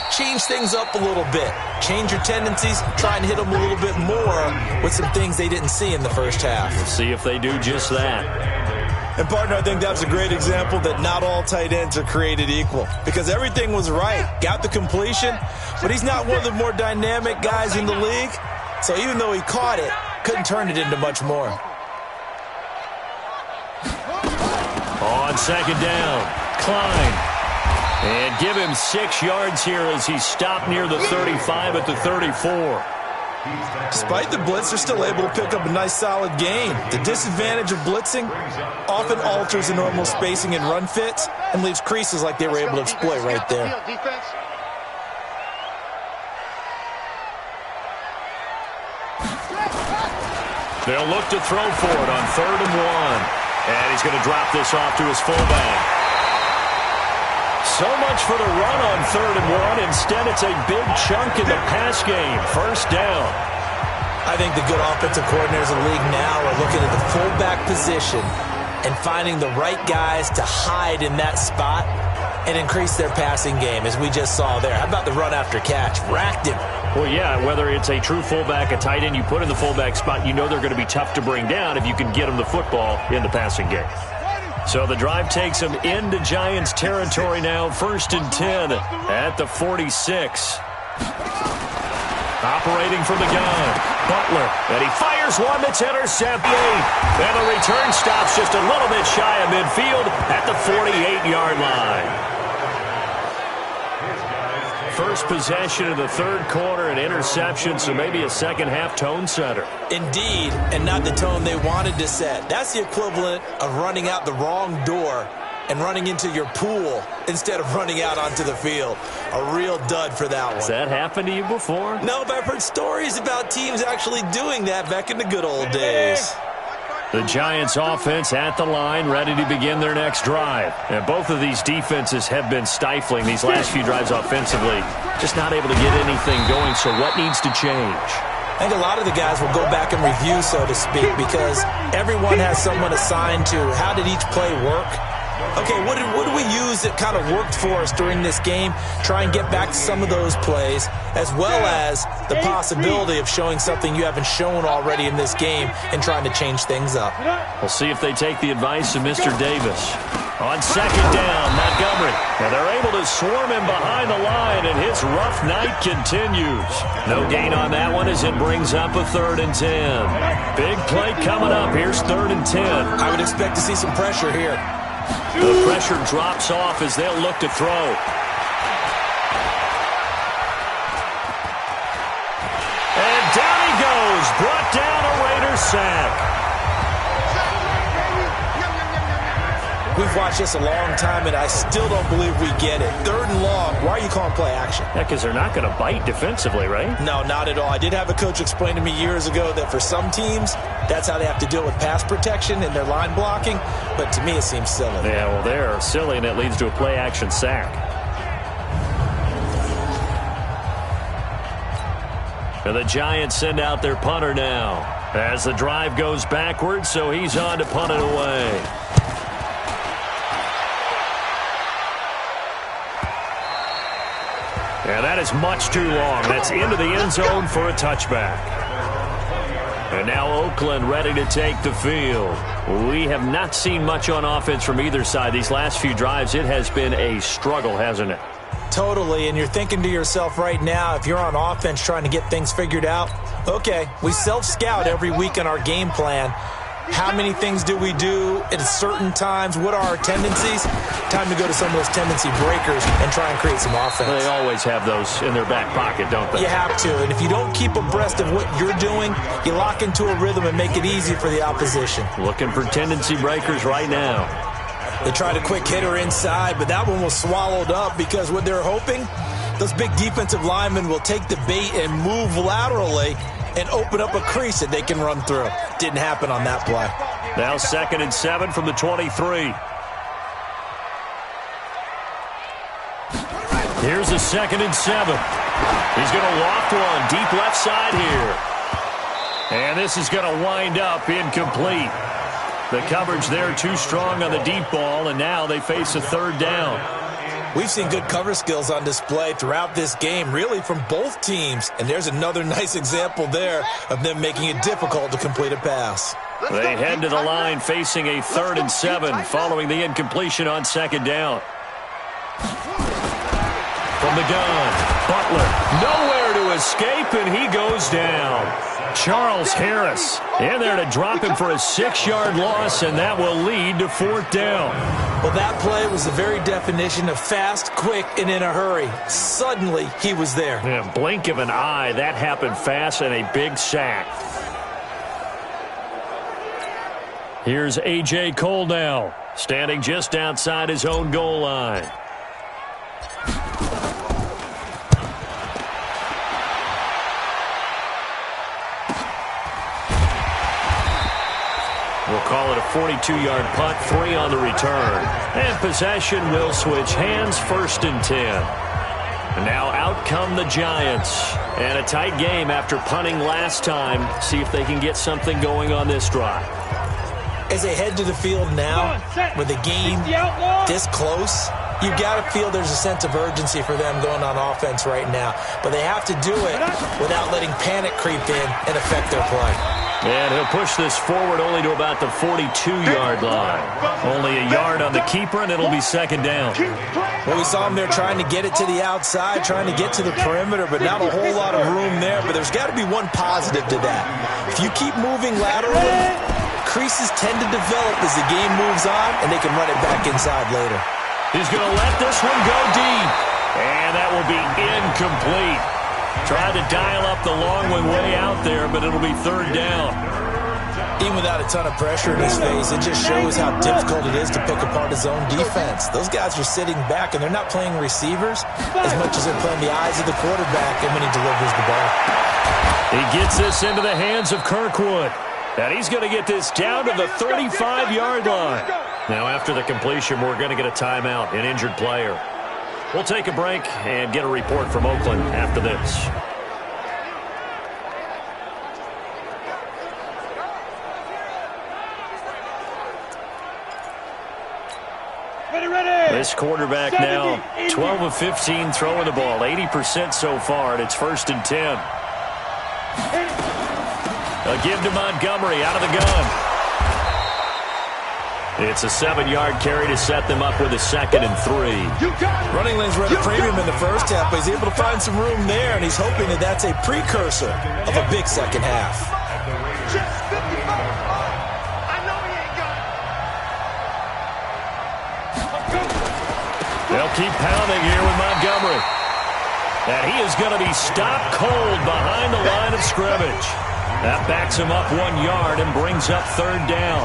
change things up a little bit. Change your tendencies. Try and hit them a little bit more with some things they didn't see in the first half. We'll see if they do just that. And, partner, I think that's a great example that not all tight ends are created equal because everything was right. Got the completion, but he's not one of the more dynamic guys in the league. So even though he caught it, couldn't turn it into much more. On second down, Klein. And give him 6 yards here as he stopped near the 35 at the 34. Despite the blitz, they're still able to pick up a nice solid gain. The disadvantage of blitzing often alters the normal spacing and run fits and leaves creases like they were able to exploit right there. They'll look to throw for it on 3rd and 1. And he's going to drop this off to his fullback. So much for the run on 3rd and 1. Instead, it's a big chunk in the pass game. First down. I think the good offensive coordinators in the league now are looking at the fullback position and finding the right guys to hide in that spot and increase their passing game, as we just saw there. How about the run after catch? Racked him. Well, yeah, whether it's a true fullback, a tight end you put in the fullback spot, you know they're going to be tough to bring down if you can get them the football in the passing game. So the drive takes them into Giants territory now. 1st and 10 at the 46. Operating from the gun, Butler, and he fires one that's intercepted. And the return stops just a little bit shy of midfield at the 48-yard line. First possession of the third quarter, an interception, so maybe a second-half tone setter. Indeed, and not the tone they wanted to set. That's the equivalent of running out the wrong door and running into your pool instead of running out onto the field. A real dud for that one. Has that happened to you before? No, but I've heard stories about teams actually doing that back in the good old days. The Giants offense at the line, ready to begin their next drive. And both of these defenses have been stifling these last few drives offensively. Just not able to get anything going, so what needs to change? I think a lot of the guys will go back and review, so to speak, because everyone has someone assigned to how did each play work. Okay, what did we use that kind of worked for us during this game? Try and get back to some of those plays, as well as the possibility of showing something you haven't shown already in this game and trying to change things up. We'll see if they take the advice of Mr. Davis. On second down, Montgomery. And they're able to swarm him behind the line, and his rough night continues. No gain on that one as it brings up a 3rd and 10. Big play coming up. Here's 3rd and 10. I would expect to see some pressure here. The pressure drops off as they'll look to throw. And down he goes. Brought down a Raiders sack. We've watched this a long time, and I still don't believe we get it. 3rd and long. Why are you calling play action? Yeah, because they're not going to bite defensively, right? No, not at all. I did have a coach explain to me years ago that for some teams, that's how they have to deal with pass protection and their line blocking. But to me, it seems silly. Yeah, well, they're silly, and it leads to a play action sack. And the Giants send out their punter now as the drive goes backwards, so he's on to punt it away. And that is much too long. That's into the end zone for a touchback. And now Oakland ready to take the field. We have not seen much on offense from either side. These last few drives, it has been a struggle, hasn't it? Totally, and you're thinking to yourself right now, if you're on offense trying to get things figured out, okay, we self-scout every week in our game plan. How many things do we do at certain times? What are our tendencies? Time to go to some of those tendency breakers and try and create some offense. They always have those in their back pocket, don't they? You have to, and if you don't keep abreast of what you're doing, you lock into a rhythm and make it easy for the opposition. Looking for tendency breakers right now. They tried a quick hitter inside, but that one was swallowed up because what they're hoping, those big defensive linemen will take the bait and move laterally and open up a crease that they can run through. Didn't happen on that play. Now 2nd and 7 from the 23. Here's a 2nd and 7. He's going to loft one deep left side here. And this is going to wind up incomplete. The coverage there too strong on the deep ball, and now they face a 3rd down. We've seen good cover skills on display throughout this game, really from both teams. And there's another nice example there of them making it difficult to complete a pass. They head to the line facing a 3rd and 7 following the incompletion on 2nd down. From the gun, Butler, nowhere to escape, and he goes down. Charles Harris in there to drop him for a 6-yard loss, and that will lead to 4th down. Well, that play was the very definition of fast, quick, and in a hurry. Suddenly, he was there. Yeah, blink of an eye, that happened fast, and a big sack. Here's A.J. Cole now, standing just outside his own goal line. We'll call it a 42-yard punt, 3 on the return. And possession will switch hands, 1st and 10. And now out come the Giants. And a tight game after punting last time. See if they can get something going on this drive. As they head to the field now, with the game this close, you got to feel there's a sense of urgency for them going on offense right now. But they have to do it without letting panic creep in and affect their play. And he'll push this forward only to about the 42-yard line. Only a yard on the keeper, and it'll be 2nd down. Well, we saw him there trying to get it to the outside, trying to get to the perimeter, but not a whole lot of room there. But there's got to be one positive to that. If you keep moving laterally, creases tend to develop as the game moves on, and they can run it back inside later. He's going to let this one go deep. And that will be incomplete. Tried to dial up the long one way out there, but it'll be 3rd down. Even without a ton of pressure in his face, it just shows how difficult it is to pick apart his own defense. Those guys are sitting back, and they're not playing receivers as much as they're playing the eyes of the quarterback and when he delivers the ball. He gets this into the hands of Kirkwood. And he's going to get this down to the 35-yard line. Now, after the completion, we're going to get a timeout, an injured player. We'll take a break and get a report from Oakland after this. This quarterback now 12 of 15 throwing the ball, 80% so far, and it's 1st and 10. A give to Montgomery out of the gun. It's a 7-yard carry to set them up with a 2nd and 3. Running lanes were at a premium in the first half, but he's able to find some room there, and he's hoping that that's a precursor of a big second half. They'll keep pounding here with Montgomery. And he is going to be stopped cold behind the line of scrimmage. That backs him up 1 yard and brings up 3rd down.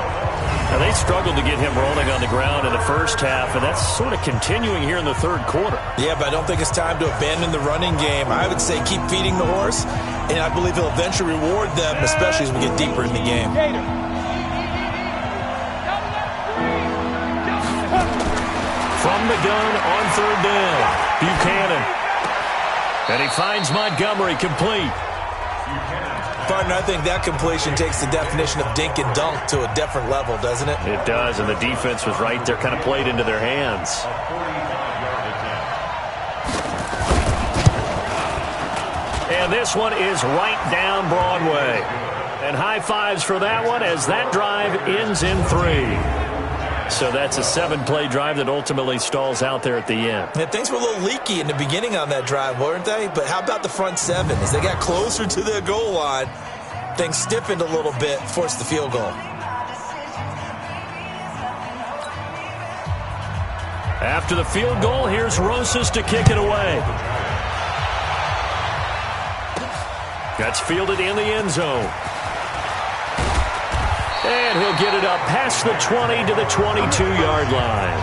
Now, they struggled to get him rolling on the ground in the first half, and that's sort of continuing here in the 3rd quarter. Yeah, but I don't think it's time to abandon the running game. I would say keep feeding the horse, and I believe he'll eventually reward them, especially as we get deeper in the game. From the gun on 3rd down, Buchanan. And he finds Montgomery complete. Partner, I think that completion takes the definition of dink and dunk to a different level, doesn't it? It does, and the defense was right there, kind of played into their hands. And this one is right down Broadway. And high fives for that one as that drive ends in 3. So that's a 7-play drive that ultimately stalls out there at the end. Yeah, things were a little leaky in the beginning on that drive, weren't they? But how about the front 7? As they got closer to the goal line, things stiffened a little bit, forced the field goal. After the field goal, here's Rosas to kick it away. That's fielded in the end zone. And he'll get it up past the 20 to the 22-yard line.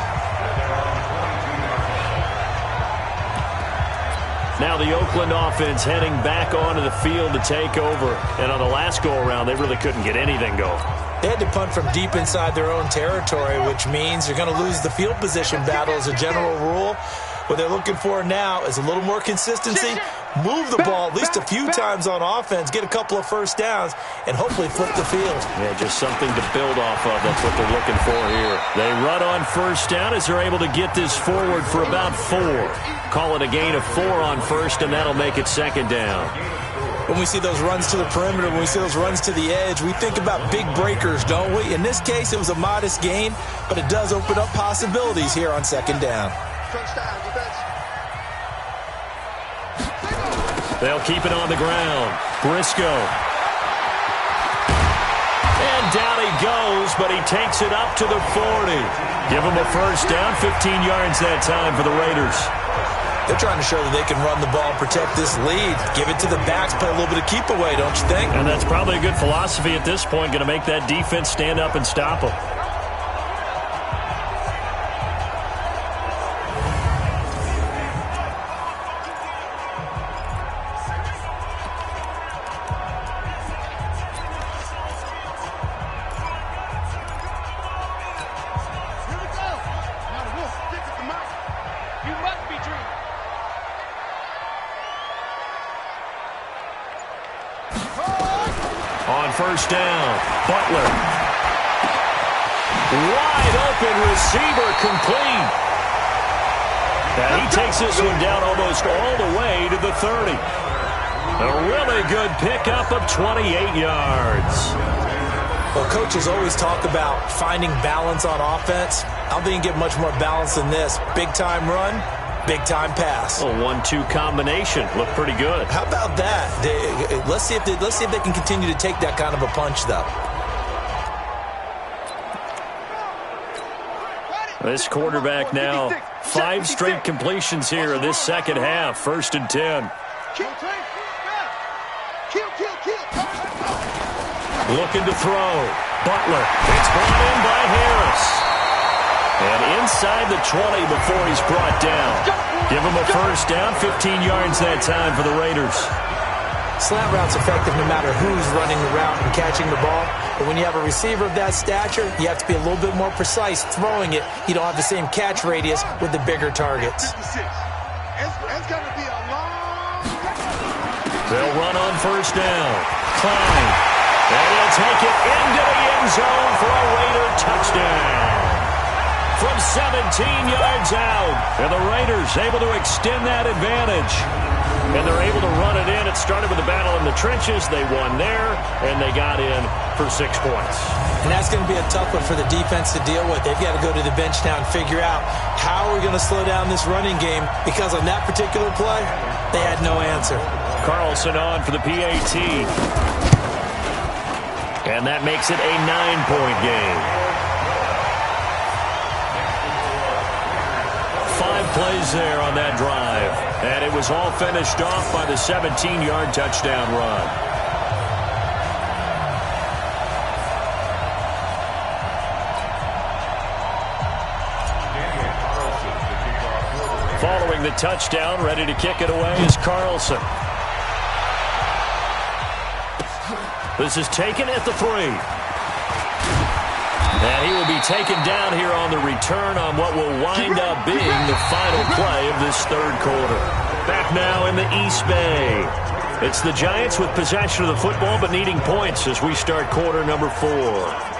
Now the Oakland offense heading back onto the field to take over. And on the last go-around, they really couldn't get anything going. They had to punt from deep inside their own territory, which means you're going to lose the field position battle as a general rule. What they're looking for now is a little more consistency, move the ball at least a few times on offense, get a couple of first downs, and hopefully flip the field. Yeah, just something to build off of. That's what they're looking for here. They run on first down as they're able to get this forward for about 4. Call it a gain of 4 on first, and that'll make it 2nd down. When we see those runs to the perimeter, when we see those runs to the edge, we think about big breakers, don't we? In this case, it was a modest gain, but it does open up possibilities here on 2nd down. They'll keep it on the ground. Briscoe. And down he goes, but he takes it up to the 40. Give him a first down, 15 yards that time for the Raiders. They're trying to show that they can run the ball, protect this lead, give it to the backs, play a little bit of keep away, don't you think? And that's probably a good philosophy at this point, going to make that defense stand up and stop them. First down, Butler. Wide open receiver complete. And he takes this one down almost all the way to the 30. A really good pickup of 28 yards. Well, coaches always talk about finding balance on offense. I don't think you can get much more balance than this. Big-time run, big-time pass. A 1-2 combination. Looked pretty good. How about that? Let's see if they can continue to take that kind of a punch, though. This quarterback now, 5 straight completions here in this second half. 1st and 10. Looking to throw. Butler. It's brought in by Harris. And inside the 20 before he's brought down. Give him a first down, 15 yards that time for the Raiders. Slant route's effective no matter who's running the route and catching the ball. But when you have a receiver of that stature, you have to be a little bit more precise throwing it. You don't have the same catch radius with the bigger targets. They'll run on first down. Klein. And he'll take it into the end zone for a Raider touchdown. From 17 yards out. And the Raiders able to extend that advantage. And they're able to run it in. It started with a battle in the trenches. They won there, and they got in for 6 points. And that's going to be a tough one for the defense to deal with. They've got to go to the bench now and figure out how are we going to slow down this running game, because on that particular play, they had no answer. Carlson on for the PAT. And that makes it a 9-point game. 5 plays there on that drive. And it was all finished off by the 17-yard touchdown run. scoring the touchdown. Ready to kick it away is Carlson. This is taken at the 3. And he will be taken down here on the return on what will wind up being the final play of this third quarter. Back now in the East Bay. It's the Giants with possession of the football but needing points as we start quarter number 4.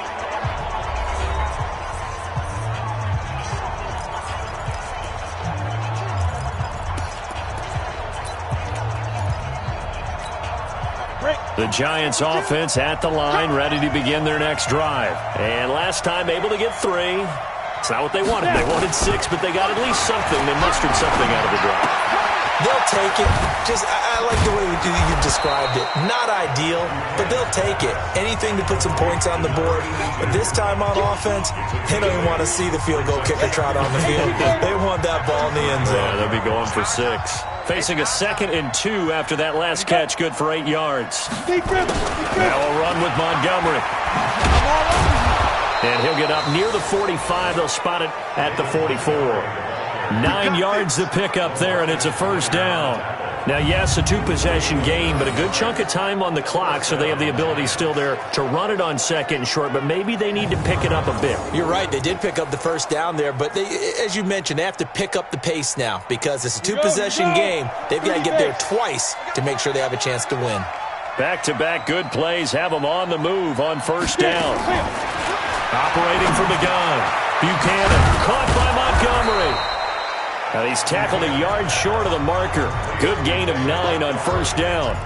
The Giants offense at the line, ready to begin their next drive. And last time able to get 3. It's not what they wanted. They wanted 6, but they got at least something. They mustered something out of the drive. They'll take it. I like the way you described it. Not ideal, but they'll take it. Anything to put some points on the board. But this time on offense, they don't even want to see the field goal kicker trot on the field. They want that ball in the end zone. Yeah, they'll be going for 6. Facing a 2nd and 2 after that last catch, good for 8 yards. Now a run with Montgomery. And he'll get up near the 45. They'll spot it at the 44. 9 yards to pick up there, and it's a first down. Now, yes, a 2-possession game, but a good chunk of time on the clock, so they have the ability still there to run it on 2nd and short, but maybe they need to pick it up a bit. You're right. They did pick up the first down there, but as you mentioned, they have to pick up the pace now because it's a 2-possession game. They've got to get there twice to make sure they have a chance to win. Back-to-back good plays have them on the move on first down. Operating from the gun. Buchanan caught by Montgomery. Now he's tackled a yard short of the marker. Good gain of 9 on first down.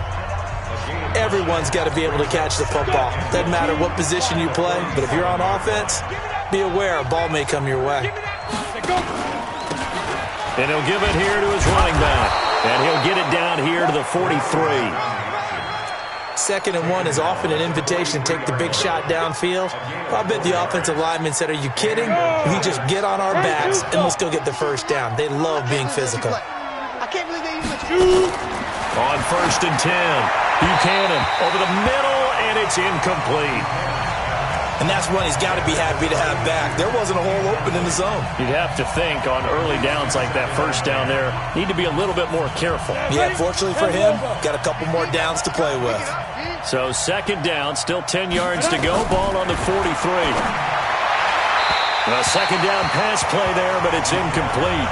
Everyone's got to be able to catch the football. Doesn't matter what position you play, but if you're on offense, be aware a ball may come your way. And he'll give it here to his running back. And he'll get it down here to the 43. 2nd and 1 is often an invitation to take the big shot downfield. I bet the offensive lineman said, "Are you kidding? We just get on our backs and let's go get the first down." They love being physical. I can't believe they even On first and 10, Buchanan over the middle, and it's incomplete. And that's one he's got to be happy to have back. There wasn't a hole open in the zone. You'd have to think on early downs like that first down there, need to be a little bit more careful. Yeah, fortunately for him, got a couple more downs to play with. So 2nd down, still 10 yards to go, ball on the 43. A 2nd down pass play there, but it's incomplete.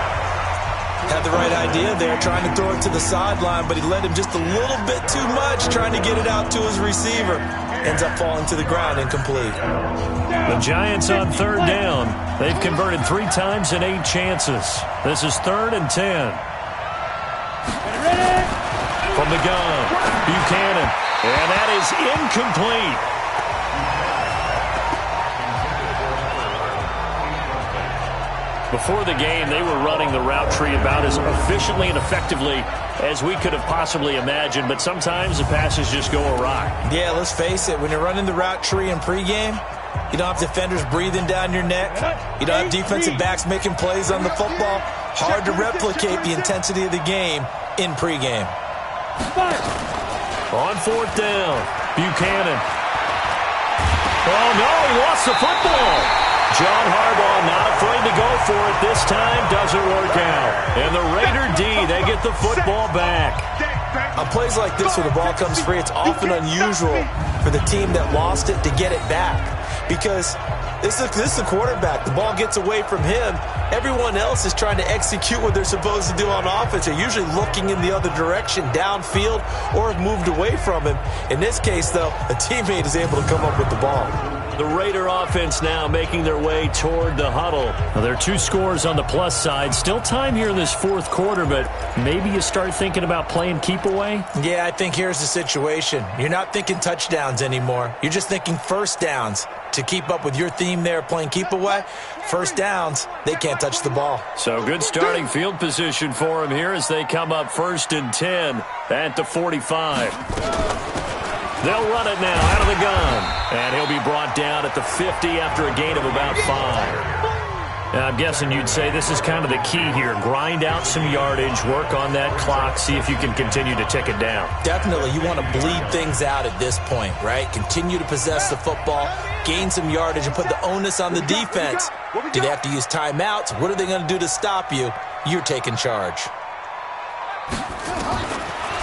Had the right idea there, trying to throw it to the sideline, but he led him just a little bit too much, trying to get it out to his receiver. Ends up falling to the ground, incomplete. The Giants on 3rd down. They've converted 3 times in 8 chances. This is 3rd and 10. From the gun, Buchanan. And that is incomplete. Before the game, they were running the route tree about as efficiently and effectively as we could have possibly imagined, but sometimes the passes just go awry. Yeah, let's face it. When you're running the route tree in pregame, you don't have defenders breathing down your neck. You don't have defensive backs making plays on the football. Hard to replicate the intensity of the game in pregame. On 4th down, Buchanan. Oh, no, he lost the football. John Harbaugh not afraid to go for it this time. Doesn't work out. And the Raider D, they get the football back. On plays like this where the ball comes free, it's often unusual for the team that lost it to get it back. Because this is the quarterback. The ball gets away from him. Everyone else is trying to execute what they're supposed to do on offense. They're usually looking in the other direction, downfield, or have moved away from him. In this case, though, a teammate is able to come up with the ball. The Raider offense now making their way toward the huddle. Now, there are 2 scores on the plus side. Still time here in this 4th quarter, but maybe you start thinking about playing keep away? Yeah, I think here's the situation. You're not thinking touchdowns anymore. You're just thinking first downs. To keep up with your theme there, playing keep away, first downs, they can't touch the ball. So good starting field position for them here as they come up 1st and 10 at the 45. They'll run it now out of the gun. And he'll be brought down at the 50 after a gain of about 5. Now, I'm guessing you'd say this is kind of the key here. Grind out some yardage, work on that clock, see if you can continue to tick it down. Definitely. You want to bleed things out at this point, right? Continue to possess the football, gain some yardage, and put the onus on the defense. Do they have to use timeouts? What are they going to do to stop you? you're taking charge.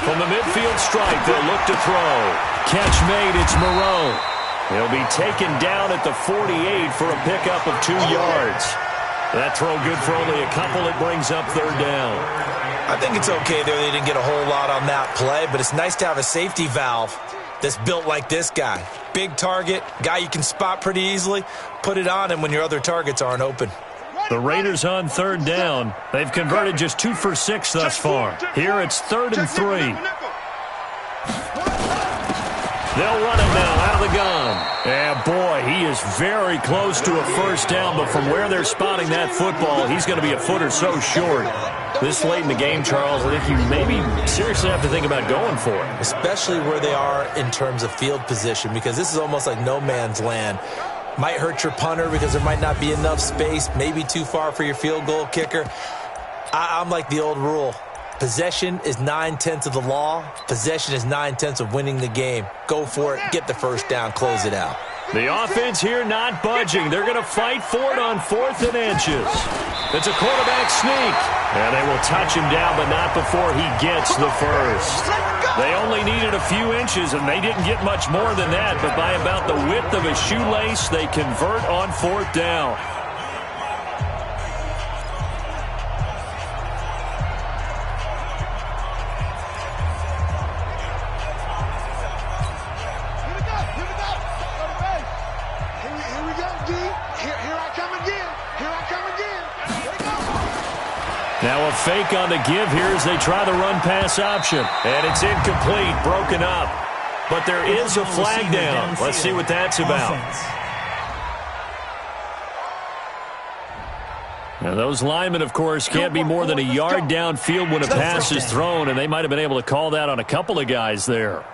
From the midfield stripe, they'll look to throw. Catch made, it's Moreau. He'll be taken down at the 48 for a pickup of 2 yards. That throw good for only a couple. It brings up third down. I think it's okay there. They didn't get a whole lot on that play, but it's nice to have a safety valve that's built like this guy. Big target, guy you can spot pretty easily. Put it on him when your other targets aren't open. The Raiders on third down. They've converted just 2 for 6 thus far. Here it's 3rd and 3. They'll run him now out of the gun. Yeah, boy, he is very close to a first down, but from where they're spotting that football, he's going to be a foot or so short. This late in the game, Charles, I think you maybe seriously have to think about going for it. Especially where they are in terms of field position, because this is almost like no man's land. Might hurt your punter because there might not be enough space, maybe too far for your field goal kicker. I'm like the old rule. Possession is 9/10 of the law. Possession is 9/10 of winning the game. Go for it. Get the first down. Close it out. The offense here not budging. They're going to fight for it on 4th and inches. It's a quarterback sneak. And they will touch him down, but not before he gets the first. They only needed a few inches, and they didn't get much more than that. But by about the width of a shoelace, they convert on 4th down. Now a fake on the give here as they try the run-pass option. And it's incomplete, broken up. But there is a flag down. Let's see what that's about. Now those linemen, of course, can't be more than a yard downfield when a pass is thrown, and they might have been able to call that on a couple of guys there.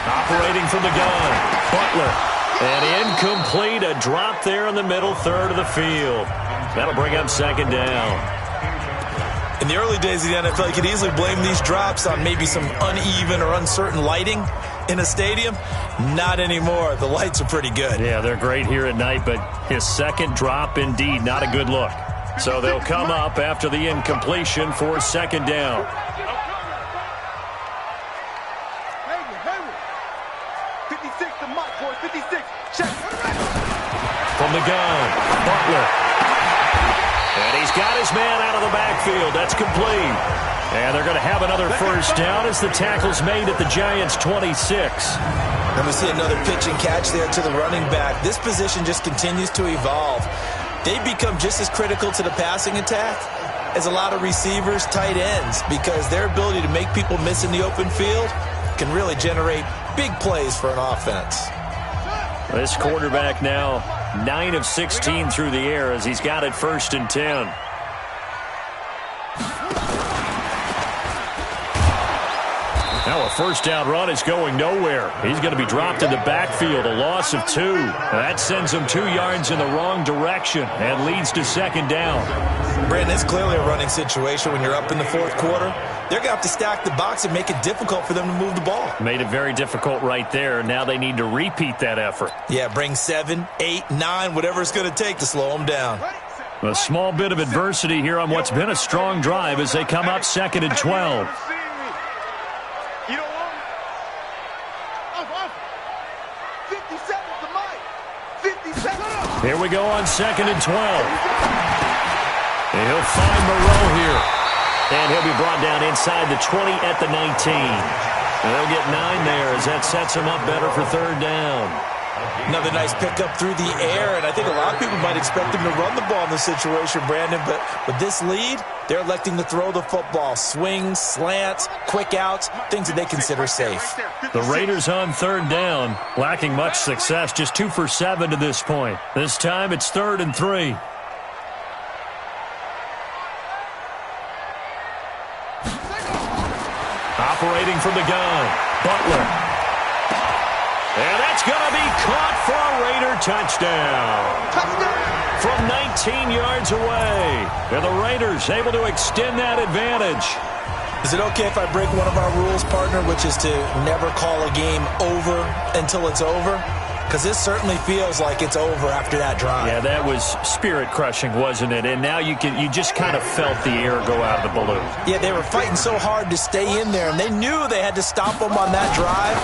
Operating from the gun, Butler. And incomplete, a drop there in the middle third of the field. That'll bring up 2nd down. In the early days of the NFL, you could easily blame these drops on maybe some uneven or uncertain lighting in a stadium. Not anymore. The lights are pretty good. Yeah, they're great here at night, but his second drop, indeed, not a good look. So they'll come up after the incompletion for 2nd down. From the gun, Butler. And he's got his man out of the backfield. That's complete. And they're going to have another first down as the tackle's made at the Giants' 26. And we see another pitch and catch there to the running back. This position just continues to evolve. They become just as critical to the passing attack as a lot of receivers, tight ends, because their ability to make people miss in the open field can really generate big plays for an offense. This quarterback now 9 of 16 through the air as he's got it 1st and 10. Now a first down run is going nowhere. He's going to be dropped in the backfield, a loss of 2. That sends him 2 yards in the wrong direction and leads to 2nd down. Brandon, it's clearly a running situation when you're up in the 4th quarter. They're going to have to stack the box and make it difficult for them to move the ball. Made it very difficult right there. Now they need to repeat that effort. Yeah, bring 7, 8, 9, whatever it's going to take to slow them down. A small bit of adversity here on what's been a strong drive as they come up 2nd and 12. Here we go on 2nd and 12. And he'll find Moreau here. And he'll be brought down inside the 20 at the 19. And they'll get 9 there as that sets him up better for 3rd down. Another nice pickup through the air, and I think a lot of people might expect him to run the ball in this situation, Brandon, but with this lead, they're electing to throw the football. Swings, slants, quick outs, things that they consider safe. The Raiders on 3rd down, lacking much success, just 2 for 7 to this point. This time it's 3rd and 3. Operating from the gun, Butler. And that's going to be caught for a Raider touchdown. From 19 yards away. And the Raiders able to extend that advantage. Is it okay if I break one of our rules, partner, which is to never call a game over until it's over? Because this certainly feels like it's over after that drive. Yeah, that was spirit-crushing, wasn't it? And now you just kind of felt the air go out of the balloon. Yeah, they were fighting so hard to stay in there, and they knew they had to stop them on that drive.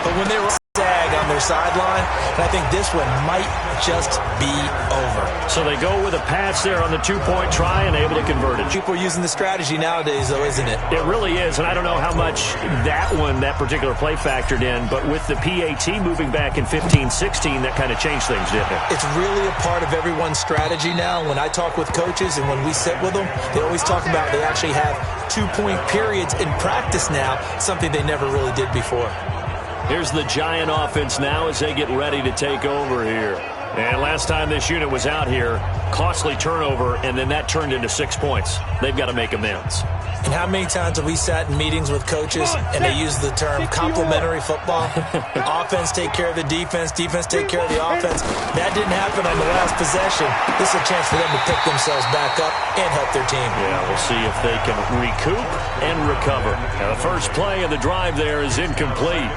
But when they were sag on their sideline, and I think this one might just be over. So they go with a pass there on the two-point try and able to convert it. People are using the strategy nowadays, though, isn't it? It really is, and I don't know how much that particular play factored in, but with the PAT moving back in 15-16, that kind of changed things, didn't it? It's really a part of everyone's strategy now. When I talk with coaches and when we sit with them, they always talk about they actually have two-point periods in practice now, something they never really did before. Here's the Giant offense now as they get ready to take over here. And last time this unit was out here, costly turnover, and then that turned into 6 points. They've got to make amends. And how many times have we sat in meetings with coaches and they use the term complementary football? Offense take care of the defense, defense take care of the offense. That didn't happen on the last possession. This is a chance for them to pick themselves back up and help their team. Yeah, we'll see if they can recoup and recover. Now, the first play of the drive there is incomplete.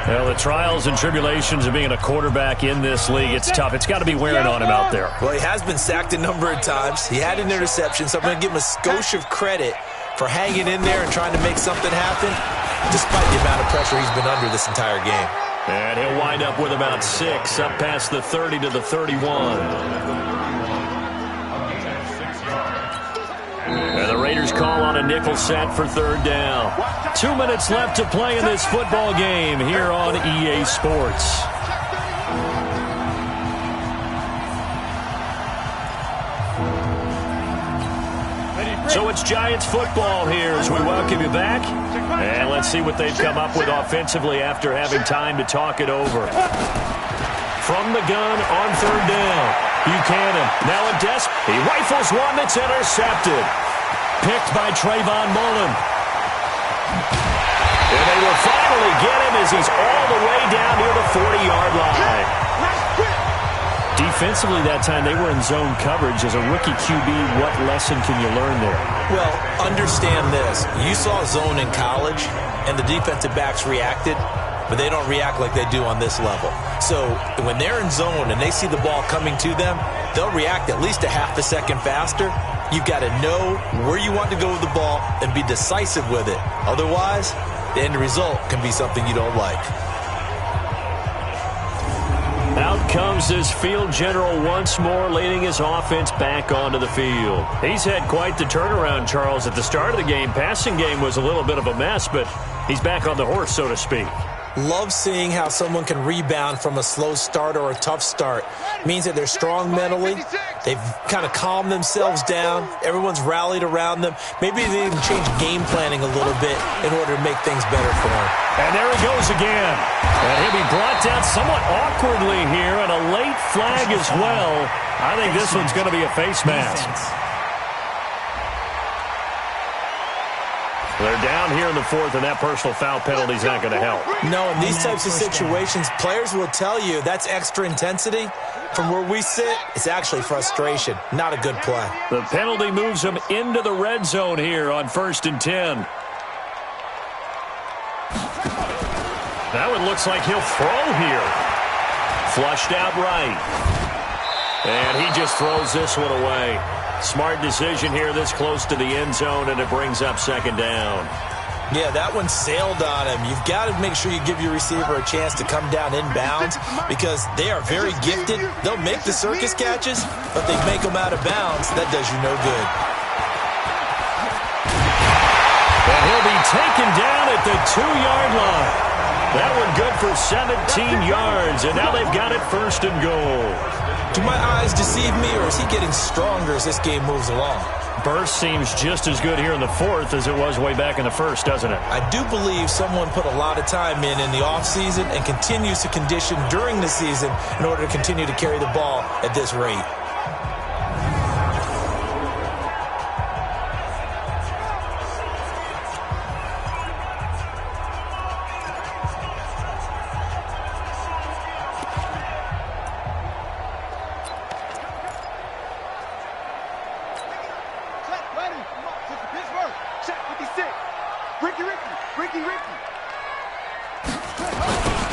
Well, the trials and tribulations of being a quarterback in this league, it's tough. It's got to be wearing on him out there. Well, he has been sacked a number of times. He had an interception, so I'm going to give him a skosh of credit for hanging in there and trying to make something happen, despite the amount of pressure he's been under this entire game. And he'll wind up with about 6, up past the 30 to the 31. And the Raiders call on a nickel set for third down. 2 minutes left to play in this football game here on EA Sports. So it's Giants football here as we welcome you back. And let's see what they've come up with offensively after having time to talk it over. From the gun on third down. Buchanan now a desk. He rifles one that's intercepted. Picked by Trayvon Mullen. And they will finally get him as he's all the way down near the 40-yard line. Defensively that time, they were in zone coverage. As a rookie QB, what lesson can you learn there? Well, understand this. You saw zone in college, and the defensive backs reacted, but they don't react like they do on this level. So when they're in zone and they see the ball coming to them, they'll react at least a half a second faster. You've got to know where you want to go with the ball and be decisive with it. Otherwise, the end result can be something you don't like. Out comes this field general once more, leading his offense back onto the field. He's had quite the turnaround, Charles. At the start of the game, passing game was a little bit of a mess, but he's back on the horse, so to speak. Love seeing how someone can rebound from a slow start or a tough start. It means that they're strong mentally. They've kind of calmed themselves down. Everyone's rallied around them. Maybe they even change game planning a little bit in order to make things better for them. And there he goes again. And he'll be brought down somewhat awkwardly here, and a late flag as well. I think this one's going to be a face mask. They're down here in the fourth, and that personal foul penalty is not going to help. No, in these types of situations, players will tell you that's extra intensity. From where we sit, it's actually frustration, not a good play. The penalty moves them into the red zone here on 1st and 10. That one looks like he'll throw here. Flushed out right. And he just throws this one away. Smart decision here this close to the end zone, and it brings up 2nd down. Yeah, that one sailed on him. You've got to make sure you give your receiver a chance to come down inbounds because they are very gifted. They'll make the circus catches, but they make them out of bounds. That does you no good. And he'll be taken down at the 2-yard line. That one good for 17 yards, and now they've got it 1st and goal. Do my eyes deceive me, or is he getting stronger as this game moves along? Burst seems just as good here in the 4th as it was way back in the 1st, doesn't it? I do believe someone put a lot of time in the offseason and continues to condition during the season in order to continue to carry the ball at this rate.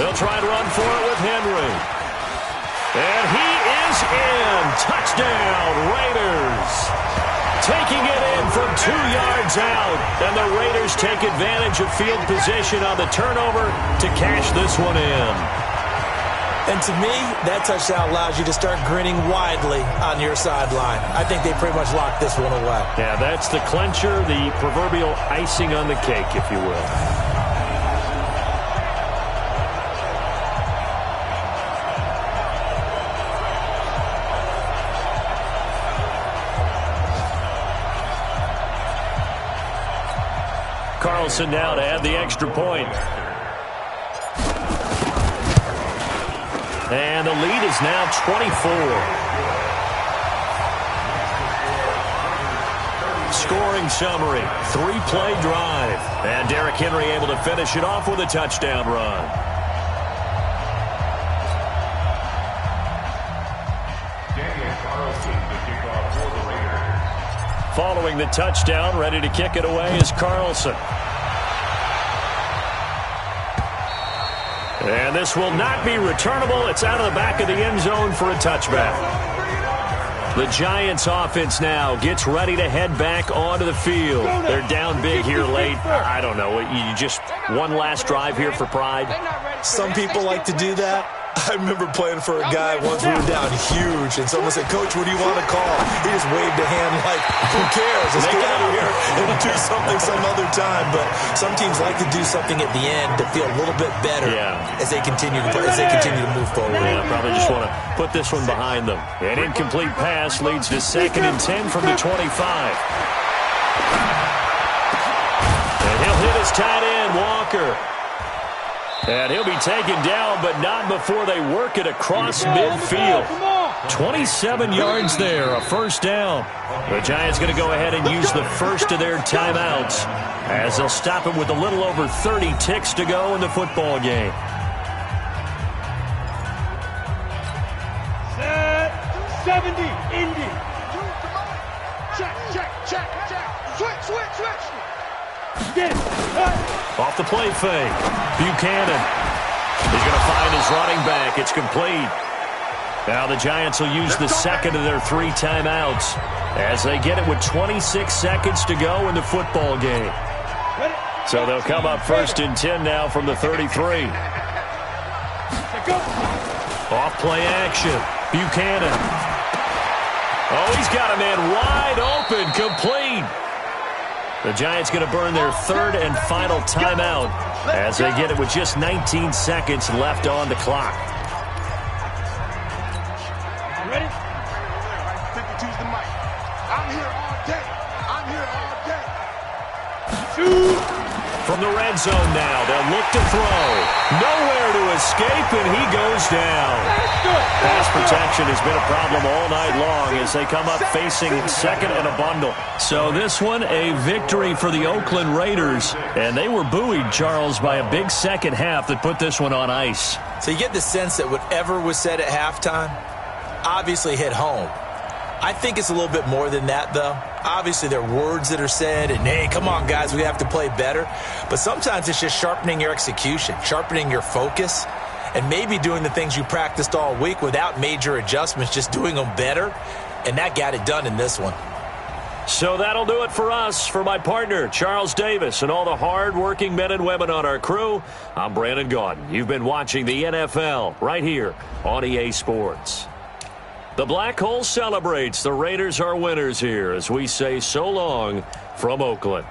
They'll try and run for it with Henry. And he is in. Touchdown, Raiders. Taking it in from 2 yards out. And the Raiders take advantage of field position on the turnover to cash this one in. And to me, that touchdown allows you to start grinning widely on your sideline. I think they pretty much locked this one away. Yeah, that's the clincher, the proverbial icing on the cake, if you will. Carlson now to add the extra point. And the lead is now 24. Scoring summary, 3-play drive. And Derrick Henry able to finish it off with a touchdown run. Following the touchdown, ready to kick it away is Carlson. And this will not be returnable. It's out of the back of the end zone for a touchback. The Giants offense now gets ready to head back onto the field. They're down big here late. I don't know. You just one last drive here for pride. Some people like to do that. I remember playing for a guy once we were down huge, and someone said, "Coach, what do you want to call?" He just waved a hand like, "Who cares? Let's get out of here and do something some other time." But some teams like to do something at the end to feel a little bit better as they continue to move forward. Yeah, probably just want to put this one behind them. An incomplete pass leads to 2nd and 10 from the 25. And he'll hit his tight end, Walker. And he'll be taken down, but not before they work it across midfield. 27 yards there, a first down. The Giants going to go ahead and use the first of their timeouts as they'll stop him with a little over 30 ticks to go in the football game. Set 70, Indy. Check. Switch. Get it. Off the play fake. Buchanan. He's going to find his running back. It's complete. Now the Giants will use the second of their 3 timeouts as they get it with 26 seconds to go in the football game. So they'll come up 1st and 10 now from the 33. Off play action. Buchanan. Oh, he's got a man wide open. Complete. The Giants going to burn their 3rd and final timeout as they get it with just 19 seconds left on the clock. Ready? 52's the mic. I'm here all day. Shoot. From the red zone now, they'll look to throw. Nowhere to escape, and he goes down. Pass protection has been a problem all night long as they come up facing 2nd and a bundle. So this one, a victory for the Oakland Raiders. And they were buoyed, Charles, by a big second half that put this one on ice. So you get the sense that whatever was said at halftime obviously hit home. I think it's a little bit more than that, though. Obviously, there are words that are said, and, hey, come on, guys, we have to play better. But sometimes it's just sharpening your execution, sharpening your focus, and maybe doing the things you practiced all week without major adjustments, just doing them better. And that got it done in this one. So that'll do it for us. For my partner, Charles Davis, and all the hard-working men and women on our crew, I'm Brandon Gaudin. You've been watching the NFL right here on EA Sports. The Black Hole celebrates. The Raiders are winners here as we say so long from Oakland.